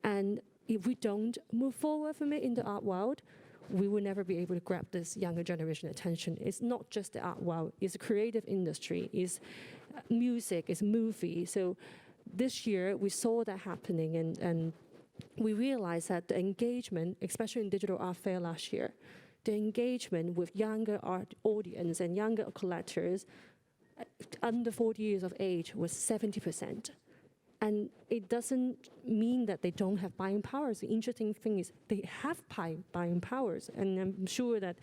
And if we don't move forward from it in the art world, we will never be able to grab this younger generation attention. It's not just the art world, it's a creative industry, it's music, it's movie. So this year we saw that happening, and we realized that the engagement, especially in digital art fair last year, the engagement with younger art audience and younger collectors under 40 years of age was 70%. And it doesn't mean that they don't have buying powers. The interesting thing is they have buying powers. And I'm sure that,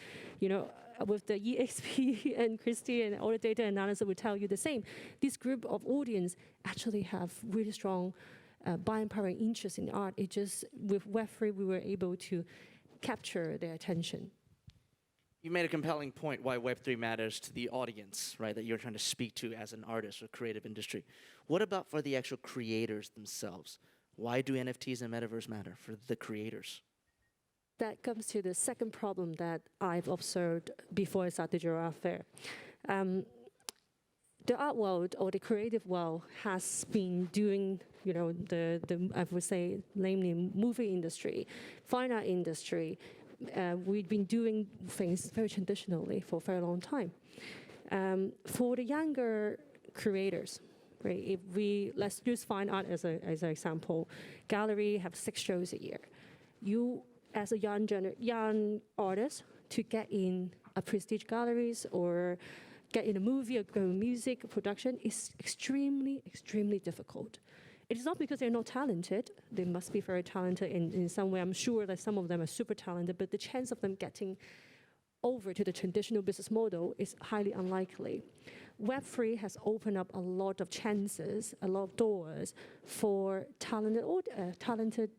with the EXP and Christy and all the data analysis will tell you the same. This group of audience actually have really strong buying power and interest in art. It just, with Web3, we were able to capture their attention.
You made a compelling point why Web3 matters to the audience, right, that you're trying to speak to as an artist or creative industry. What about for the actual creators themselves? Why do NFTs and Metaverse matter for the creators?
That comes to the second problem that I've observed before I started Digital Art Fair. The art world or the creative world has been doing, I would say, namely movie industry, fine art industry. We've been doing things very traditionally for a very long time. For the younger creators, right? If let's use fine art as an example. Gallery have 6 shows a year. You, as a young artist, to get in a prestige galleries or get in a movie or go music production is extremely, extremely difficult. It is not because they're not talented. They must be very talented in some way. I'm sure that some of them are super talented, but the chance of them getting over to the traditional business model is highly unlikely. Web3 has opened up a lot of chances, a lot of doors for talented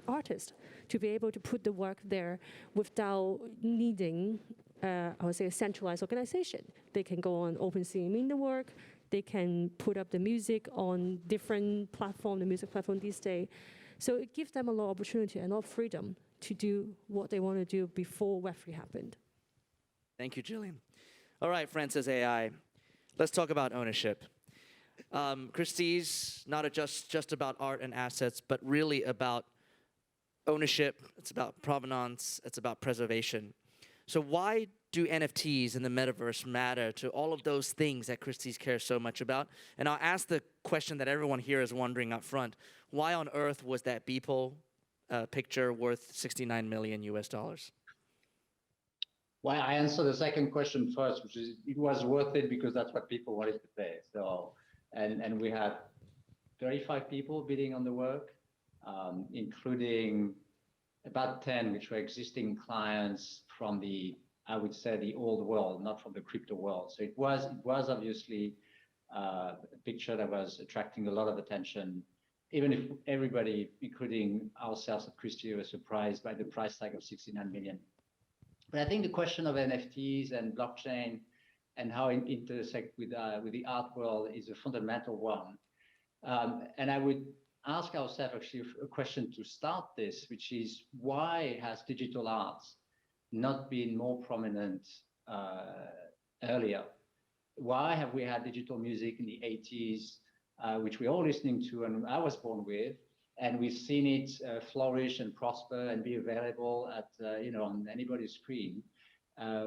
artists to be able to put the work there without needing, I would say, a centralized organization. They can go on OpenSea and the work. They can put up the music on different platforms, the music platform these days. So it gives them a lot of opportunity and a lot of freedom to do what they want to do before Web3 happened.
Thank you, Jillian. All right, Francis AI. Let's talk about ownership. Christie's not just about art and assets, but really about ownership. It's about provenance. It's about preservation. So why do NFTs and the metaverse matter to all of those things that Christie's cares so much about? And I'll ask the question that everyone here is wondering up front. Why on earth was that Beeple picture worth $69 million US?
Well, I answer the second question first, which is it was worth it because that's what people wanted to pay. So, and we had 35 people bidding on the work, including about 10, which were existing clients from I would say, the old world, not from the crypto world. So it was obviously a picture that was attracting a lot of attention, even if everybody, including ourselves at Christie, was surprised by the price tag of 69 million. But I think the question of NFTs and blockchain and how it intersect with the art world is a fundamental one. And I would ask ourselves actually a question to start this, which is why has digital arts not been more prominent earlier? Why have we had digital music in the 80s, which we're all listening to and I was born with, and we've seen it flourish and prosper and be available at on anybody's screen.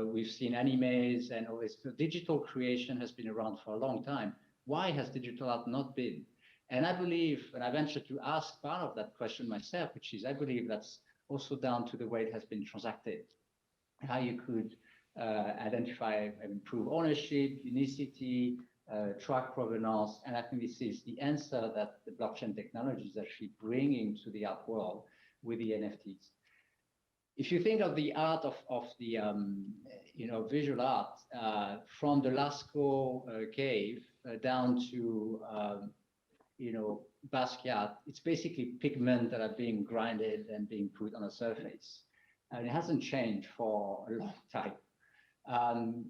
We've seen animes and all this. So digital creation has been around for a long time. Why has digital art not been? And I believe, and I venture to ask part of that question myself, which is I believe that's also down to the way it has been transacted, how you could identify and improve ownership, unicity, track provenance. And I think this is the answer that the blockchain technology is actually bringing to the art world with the NFTs. if you think of the art of the visual art from the Lascaux cave down to Basquiat, it's basically pigment that are being grinded and being put on a surface. And it hasn't changed for a long time.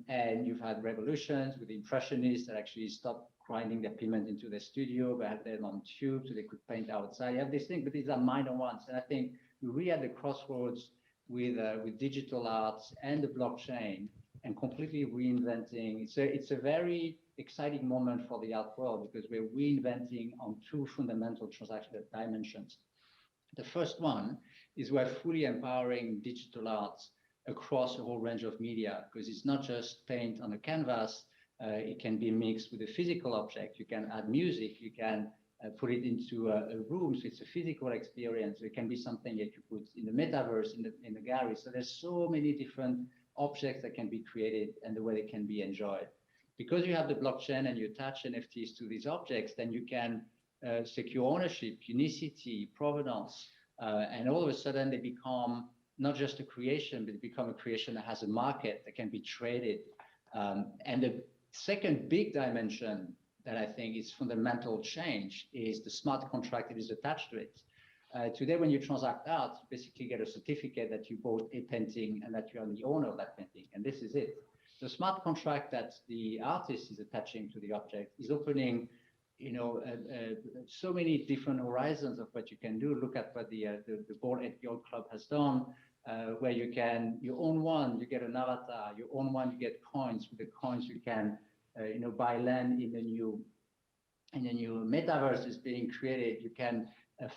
And you've had revolutions with the Impressionists that actually stopped grinding their pigment into their studio, but had them on tubes so they could paint outside. You have these things, but these are minor ones. And I think we're really at the crossroads with digital arts and the blockchain and completely reinventing. It's a very exciting moment for the art world because we're reinventing on two fundamental transactional dimensions. The first one is we're fully empowering digital arts across a whole range of media, because it's not just paint on a canvas, it can be mixed with a physical object. You can add music, you can put it into a room, so it's a physical experience. It can be something that you put in the metaverse, in the gallery. So there's so many different objects that can be created and the way they can be enjoyed. Because you have the blockchain and you attach NFTs to these objects, then you can secure ownership, unicity, provenance, and all of a sudden they become not just a creation, but it becomes a creation that has a market that can be traded. And the second big dimension that I think is fundamental change is the smart contract that is attached to it. Today, when you transact art, you basically get a certificate that you bought a painting and that you are the owner of that painting, and this is it. The smart contract that the artist is attaching to the object is opening so many different horizons of what you can do. Look at what the Board at Yacht Club has done, where you own one, you get an avatar, you own one, you get coins. With the coins, you can buy land in the new metaverse is being created. You can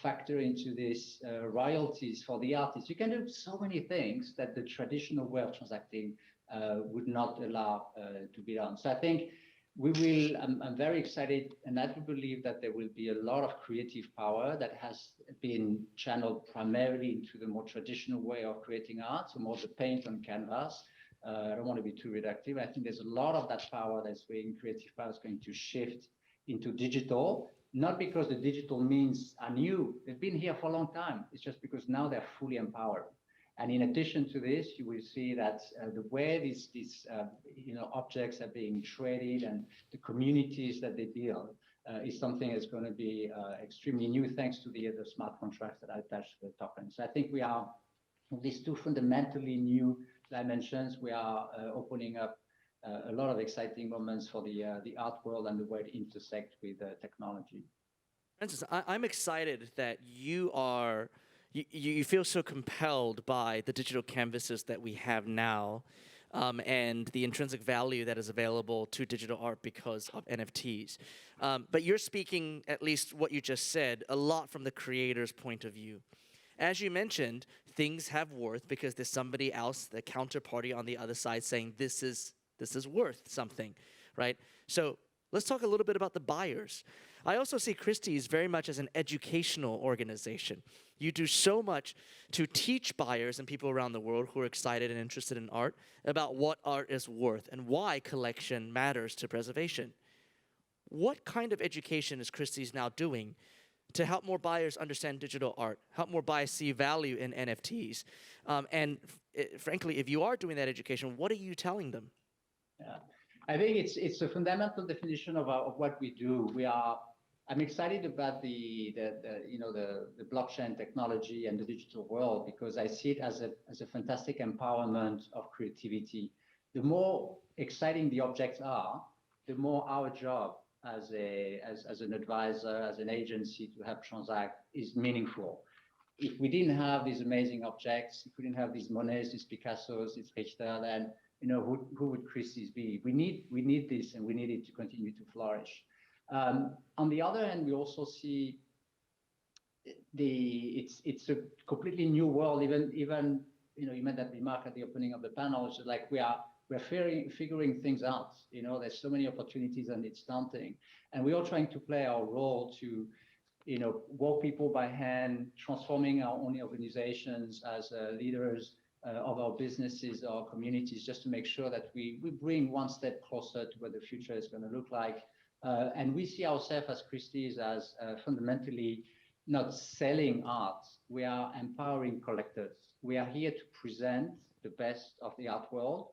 factor into this royalties for the artist. You can do so many things that the traditional way of transacting would not allow to be done. So I think we will, I'm very excited, and I do believe that there will be a lot of creative power that has been channeled primarily into the more traditional way of creating art, so more the paint on canvas. I don't want to be too reductive. I think there's a lot of that power that's being creative power is going to shift into digital, not because the digital means are new. They've been here for a long time. It's just because now they're fully empowered. And in addition to this, you will see that the way these objects are being traded and the communities that they build is something that's going to be extremely new, thanks to the smart contracts that are attached to the token. So I think we are, with these two fundamentally new dimensions, we are opening up a lot of exciting moments for the art world and the way it intersects with technology.
Francis, I'm excited that you feel so compelled by the digital canvases that we have now and the intrinsic value that is available to digital art because of NFTs. But you're speaking, at least what you just said, a lot from the creator's point of view. As you mentioned, things have worth because there's somebody else, the counterparty on the other side, saying this is worth something, right? So let's talk a little bit about the buyers. I also see Christie's very much as an educational organization. You do so much to teach buyers and people around the world who are excited and interested in art about what art is worth and why collection matters to preservation. What kind of education is Christie's now doing to help more buyers understand digital art, help more buyers see value in NFTs? Frankly, if you are doing that education, what are you telling them?
Yeah, I think it's a fundamental definition of what we do. I'm excited about the blockchain technology and the digital world because I see it as a fantastic empowerment of creativity. The more exciting the objects are, the more our job as an advisor, as an agency to help transact is meaningful. If we didn't have these amazing objects, if we didn't have these Monets, these Picassos, these Richter, then who would Christie's be? We need this, and we need it to continue to flourish. On the other hand, we also see it's a completely new world. Even you made that remark at the opening of the panel. It's like we're figuring things out. There's so many opportunities, and it's daunting. And we're all trying to play our role to walk people by hand, transforming our own organizations as leaders of our businesses, our communities, just to make sure that we bring one step closer to what the future is going to look like. And we see ourselves as Christie's as fundamentally not selling art. We are empowering collectors. we are here to present the best of the art world,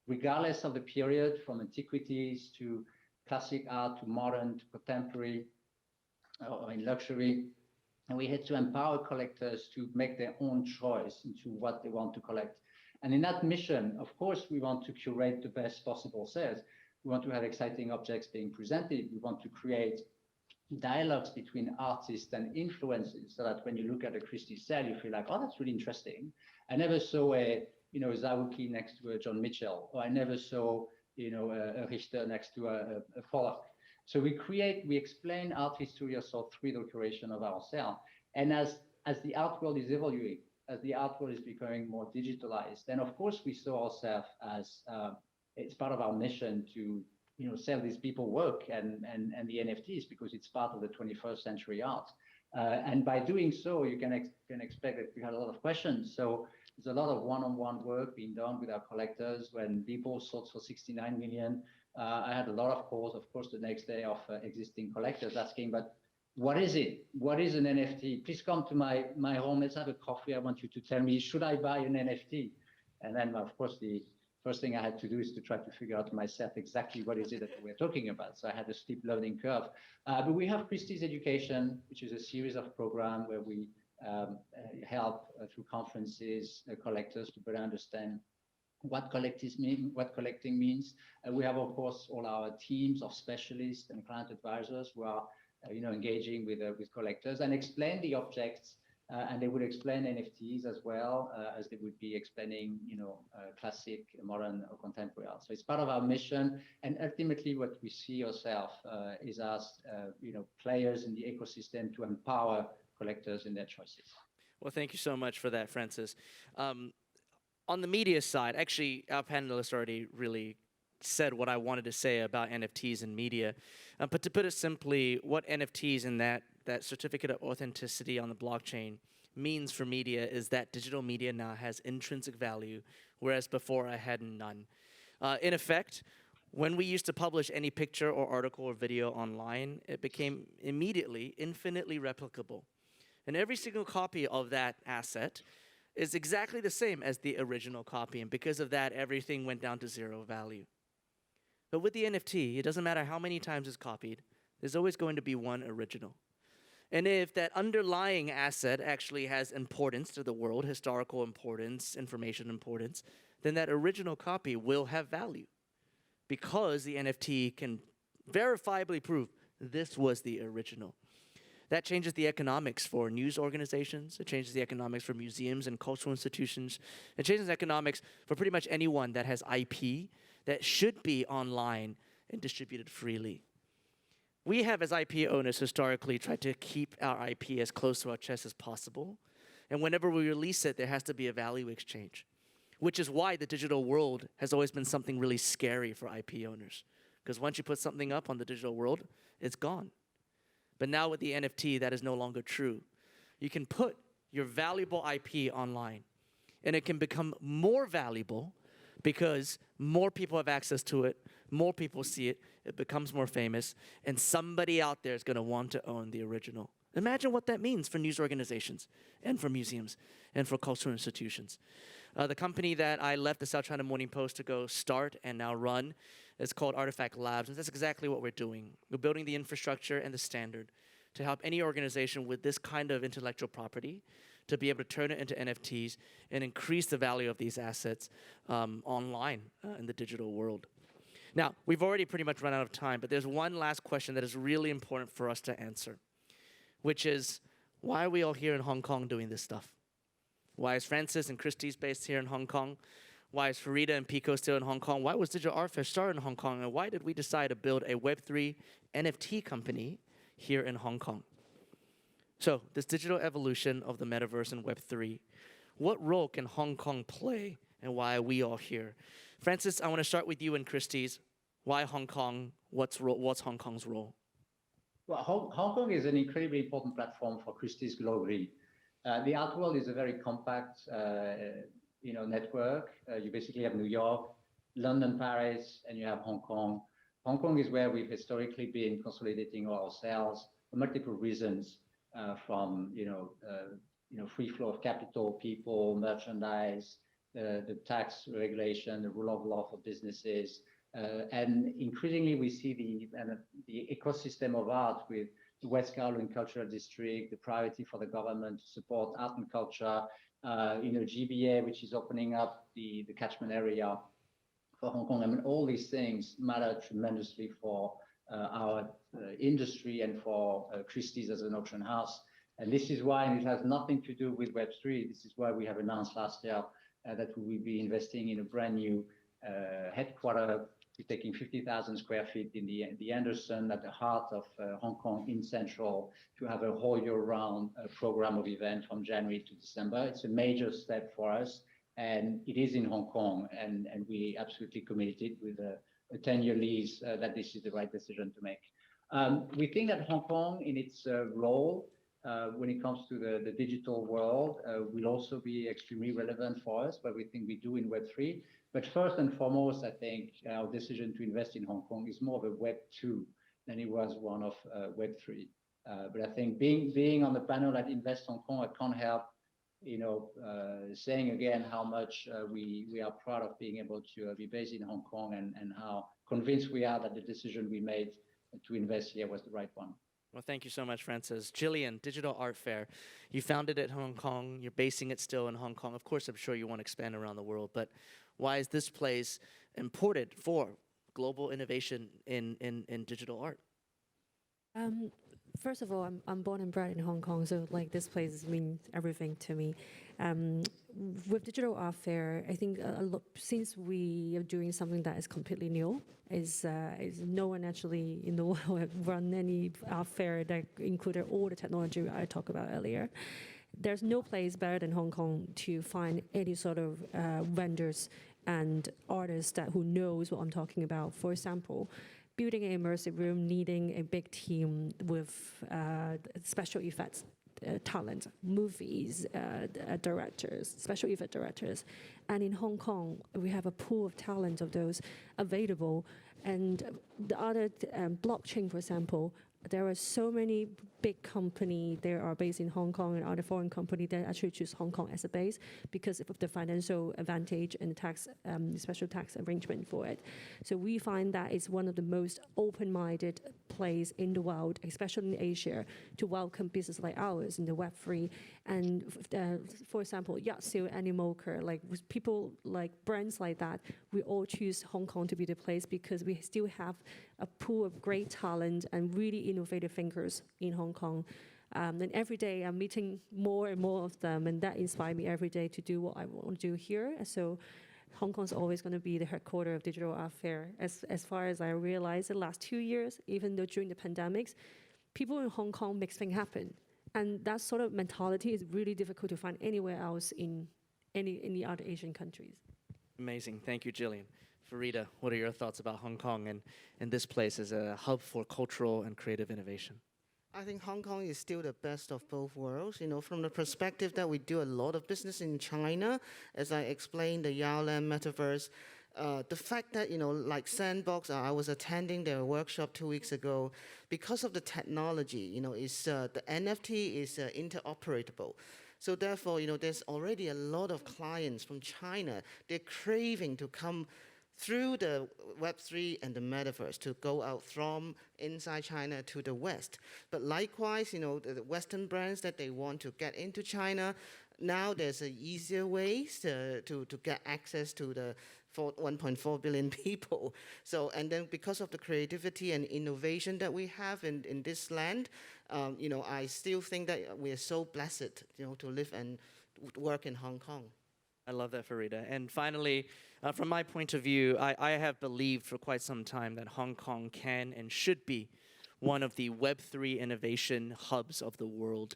regardless of the period, from antiquities to classic art to modern to contemporary or in luxury. And we had to empower collectors to make their own choice into what they want to collect. And in that mission, of course, we want to curate the best possible sales. We want to have exciting objects being presented. We want to create dialogues between artists and influencers, so that when you look at a Christie sale, you feel like, oh, that's really interesting. I never saw a Zawuki next to a John Mitchell, or I never saw a Richter next to a Pollock. So we explain art history also through the curation of our sale. And as the art world is evolving, as the art world is becoming more digitalized, then of course we saw ourselves as it's part of our mission to sell these people work and the NFTs, because it's part of the 21st century art. And by doing so, you can expect that we had a lot of questions. So there's a lot of one-on-one work being done with our collectors. When people sold for 69 million, I had a lot of calls, of course, the next day of existing collectors asking, but what is it? What is an NFT? Please come to my home. Let's have a coffee. I want you to tell me, should I buy an NFT? And then, of course, the first thing I had to do is to try to figure out myself exactly what is it that we're talking about. So I had a steep learning curve. But we have Christie's Education, which is a series of programs where we help through conferences collectors to better understand what collecting means. We have, of course, all our teams of specialists and client advisors who are engaging with collectors and explain the objects. And they would explain NFTs as well as they would be explaining, classic, modern, or contemporary art. So it's part of our mission. And ultimately, what we see ourselves is as, players in the ecosystem to empower collectors in their choices.
Well, thank you so much for that, Francis. On the media side, actually, our panelists already really said what I wanted to say about NFTs and media. But to put it simply, what NFTs and that certificate of authenticity on the blockchain means for media is that digital media now has intrinsic value, whereas before I had none. In effect, when we used to publish any picture or article or video online, it became immediately infinitely replicable. And every single copy of that asset is exactly the same as the original copy. And because of that, everything went down to zero value. But with the NFT, it doesn't matter how many times it's copied, there's always going to be one original. And if that underlying asset actually has importance to the world, historical importance, information importance, then that original copy will have value, because the NFT can verifiably prove this was the original. That changes the economics for news organizations. It changes the economics for museums and cultural institutions. It changes economics for pretty much anyone that has IP that should be online and distributed freely. We have, as IP owners, historically tried to keep our IP as close to our chest as possible. And whenever we release it, there has to be a value exchange, which is why the digital world has always been something really scary for IP owners. Because once you put something up on the digital world, it's gone. But now with the NFT, that is no longer true. You can put your valuable IP online, and it can become more valuable because more people have access to it, more people see it, it becomes more famous, and somebody out there is going to want to own the original. Imagine what that means for news organizations and for museums and for cultural institutions. The company that I left the South China Morning Post to go start and now run is called Artifact Labs, and that's exactly what we're doing. We're building the infrastructure and the standard to help any organization with this kind of intellectual property to be able to turn it into NFTs and increase the value of these assets online in the digital world. Now, we've already pretty much run out of time, but there's one last question that is really important for us to answer, which is, why are we all here in Hong Kong doing this stuff? Why is Francis and Christie's based here in Hong Kong? Why is Farida and Pico still in Hong Kong? Why was Digital Art Fair started in Hong Kong? And why did we decide to build a Web3 NFT company here in Hong Kong? So, this digital evolution of the metaverse and Web3, what role can Hong Kong play, and why are we all here? Francis, I want to start with you and Christie's. Why Hong Kong? What's Hong Kong's role?
Well, Hong Kong is an incredibly important platform for Christie's globally. The art world is a very compact, network. You basically have New York, London, Paris, and you have Hong Kong. Hong Kong is where we've historically been consolidating ourselves for multiple reasons, from free flow of capital, people, merchandise, the tax regulation, the rule of law for businesses. And increasingly, we see the ecosystem of art with the West Kowloon Cultural District, the priority for the government to support art and culture, GBA, which is opening up the catchment area for Hong Kong. I mean, all these things matter tremendously for our industry and for Christie's as an auction house. And this is why, and it has nothing to do with Web3, this is why we have announced last year that we will be investing in a brand new headquarter. We're taking 50,000 square feet in the Anderson at the heart of Hong Kong in Central to have a whole year-round program of events from January to December. It's a major step for us, and it is in Hong Kong, and we absolutely committed with a 10-year lease that this is the right decision to make. We think that Hong Kong, in its role when it comes to the digital world, will also be extremely relevant for us, but we think we do in Web3. But first and foremost, I think our decision to invest in Hong Kong is more of a Web 2 than it was one of Web 3. But I think being on the panel at Invest Hong Kong, I can't help, saying again how much we are proud of being able to be based in Hong Kong and how convinced we are that the decision we made to invest here was the right one.
Well, thank you so much, Francis. Jillian, Digital Art Fair. You founded it in Hong Kong. You're basing it still in Hong Kong. Of course, I'm sure you want to expand around the world, but why is this place important for global innovation in digital art?
First of all, I'm born and bred in Hong Kong, so like this place means everything to me. With Digital Art Fair, I think since we are doing something that is completely new, is no one actually in the world run any art fair that included all the technology I talked about earlier. There's no place better than Hong Kong to find any sort of vendors and artists who knows what I'm talking about. For example, building an immersive room needing a big team with special effects, talent, movies, directors, special effect directors. And in Hong Kong, we have a pool of talent of those available. And the other blockchain, for example, there are so many big companies that are based in Hong Kong and other foreign companies that actually choose Hong Kong as a base because of the financial advantage and the tax, special tax arrangement for it. So we find that it's one of the most open-minded place in the world, especially in Asia, to welcome business like ours in the Web3. And for example, Yatsu, Animoca, like with people like brands like that, we all choose Hong Kong to be the place because we still have a pool of great talent and really innovative thinkers in Hong Kong. And every day I'm meeting more and more of them, and that inspires me every day to do what I want to do here. So Hong Kong's always going to be the headquarters of Digital Art Fair. As far as I realize, the last 2 years, even though during the pandemics, people in Hong Kong make things happen. And that sort of mentality is really difficult to find anywhere else in any other Asian countries.
Amazing. Thank you, Jillian. Farida, what are your thoughts about Hong Kong and this place as a hub for cultural and creative innovation?
I think Hong Kong is still the best of both worlds. From the perspective that we do a lot of business in China, as I explained, the Yaoland Metaverse, the fact that, like Sandbox, I was attending their workshop 2 weeks ago, because of the technology, the NFT is interoperable. So therefore, there's already a lot of clients from China. They're craving to come through the Web3 and the Metaverse to go out from inside China to the West. But likewise, the Western brands that they want to get into China, now there's easier ways to get access to the 1.4 billion people. So, and then because of the creativity and innovation that we have in this land, I still think that we are so blessed, to live and work in Hong Kong.
I love that, Farida. And finally, from my point of view, I have believed for quite some time that Hong Kong can and should be one of the Web3 innovation hubs of the world.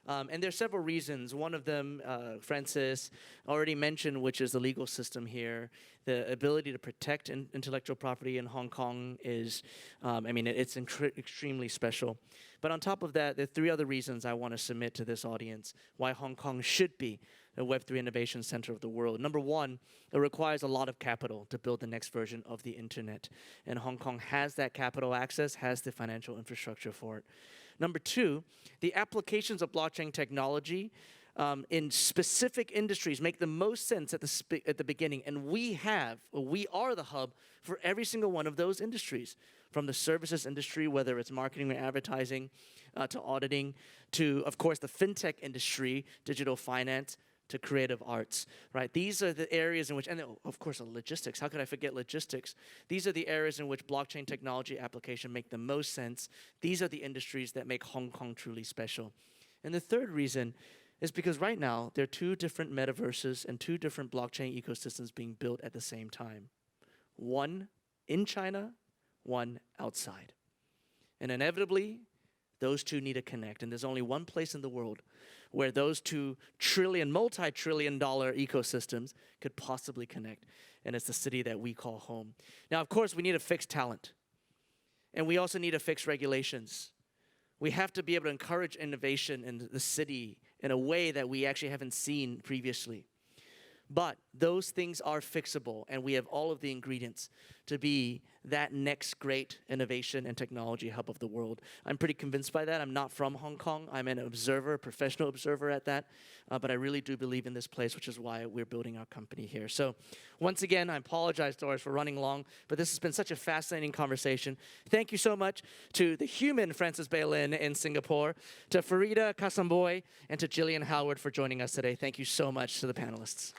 And there's several reasons. One of them, Francis already mentioned, which is the legal system here. The ability to protect intellectual property in Hong Kong is, it's extremely special. But on top of that, there are three other reasons I want to submit to this audience why Hong Kong should be the Web3 innovation center of the world. Number one, it requires a lot of capital to build the next version of the internet. And Hong Kong has that capital access, has the financial infrastructure for it. Number two, the applications of blockchain technology in specific industries make the most sense at the beginning. And we are the hub for every single one of those industries, from the services industry, whether it's marketing or advertising, to auditing, to, of course, the fintech industry, digital finance, to creative arts, right? These are the areas in which, and of course, logistics. How could I forget logistics? These are the areas in which blockchain technology application make the most sense. These are the industries that make Hong Kong truly special. And the third reason is because right now, there are two different metaverses and two different blockchain ecosystems being built at the same time. One in China, one outside. And inevitably, those two need to connect. And there's only one place in the world where those two multi-trillion-dollar ecosystems could possibly connect. And it's the city that we call home. Now, of course, we need to fix talent. And we also need to fix regulations. We have to be able to encourage innovation in the city in a way that we actually haven't seen previously. But those things are fixable, and we have all of the ingredients to be that next great innovation and technology hub of the world. I'm pretty convinced by that. I'm not from Hong Kong. I'm an observer, professional observer at that. But I really do believe in this place, which is why we're building our company here. So once again, I apologize, Doris, for running long, but this has been such a fascinating conversation. Thank you so much to the human Francis Bailin in Singapore, to Farida Kasamboy, and to Jillian Howard for joining us today. Thank you so much to the panelists.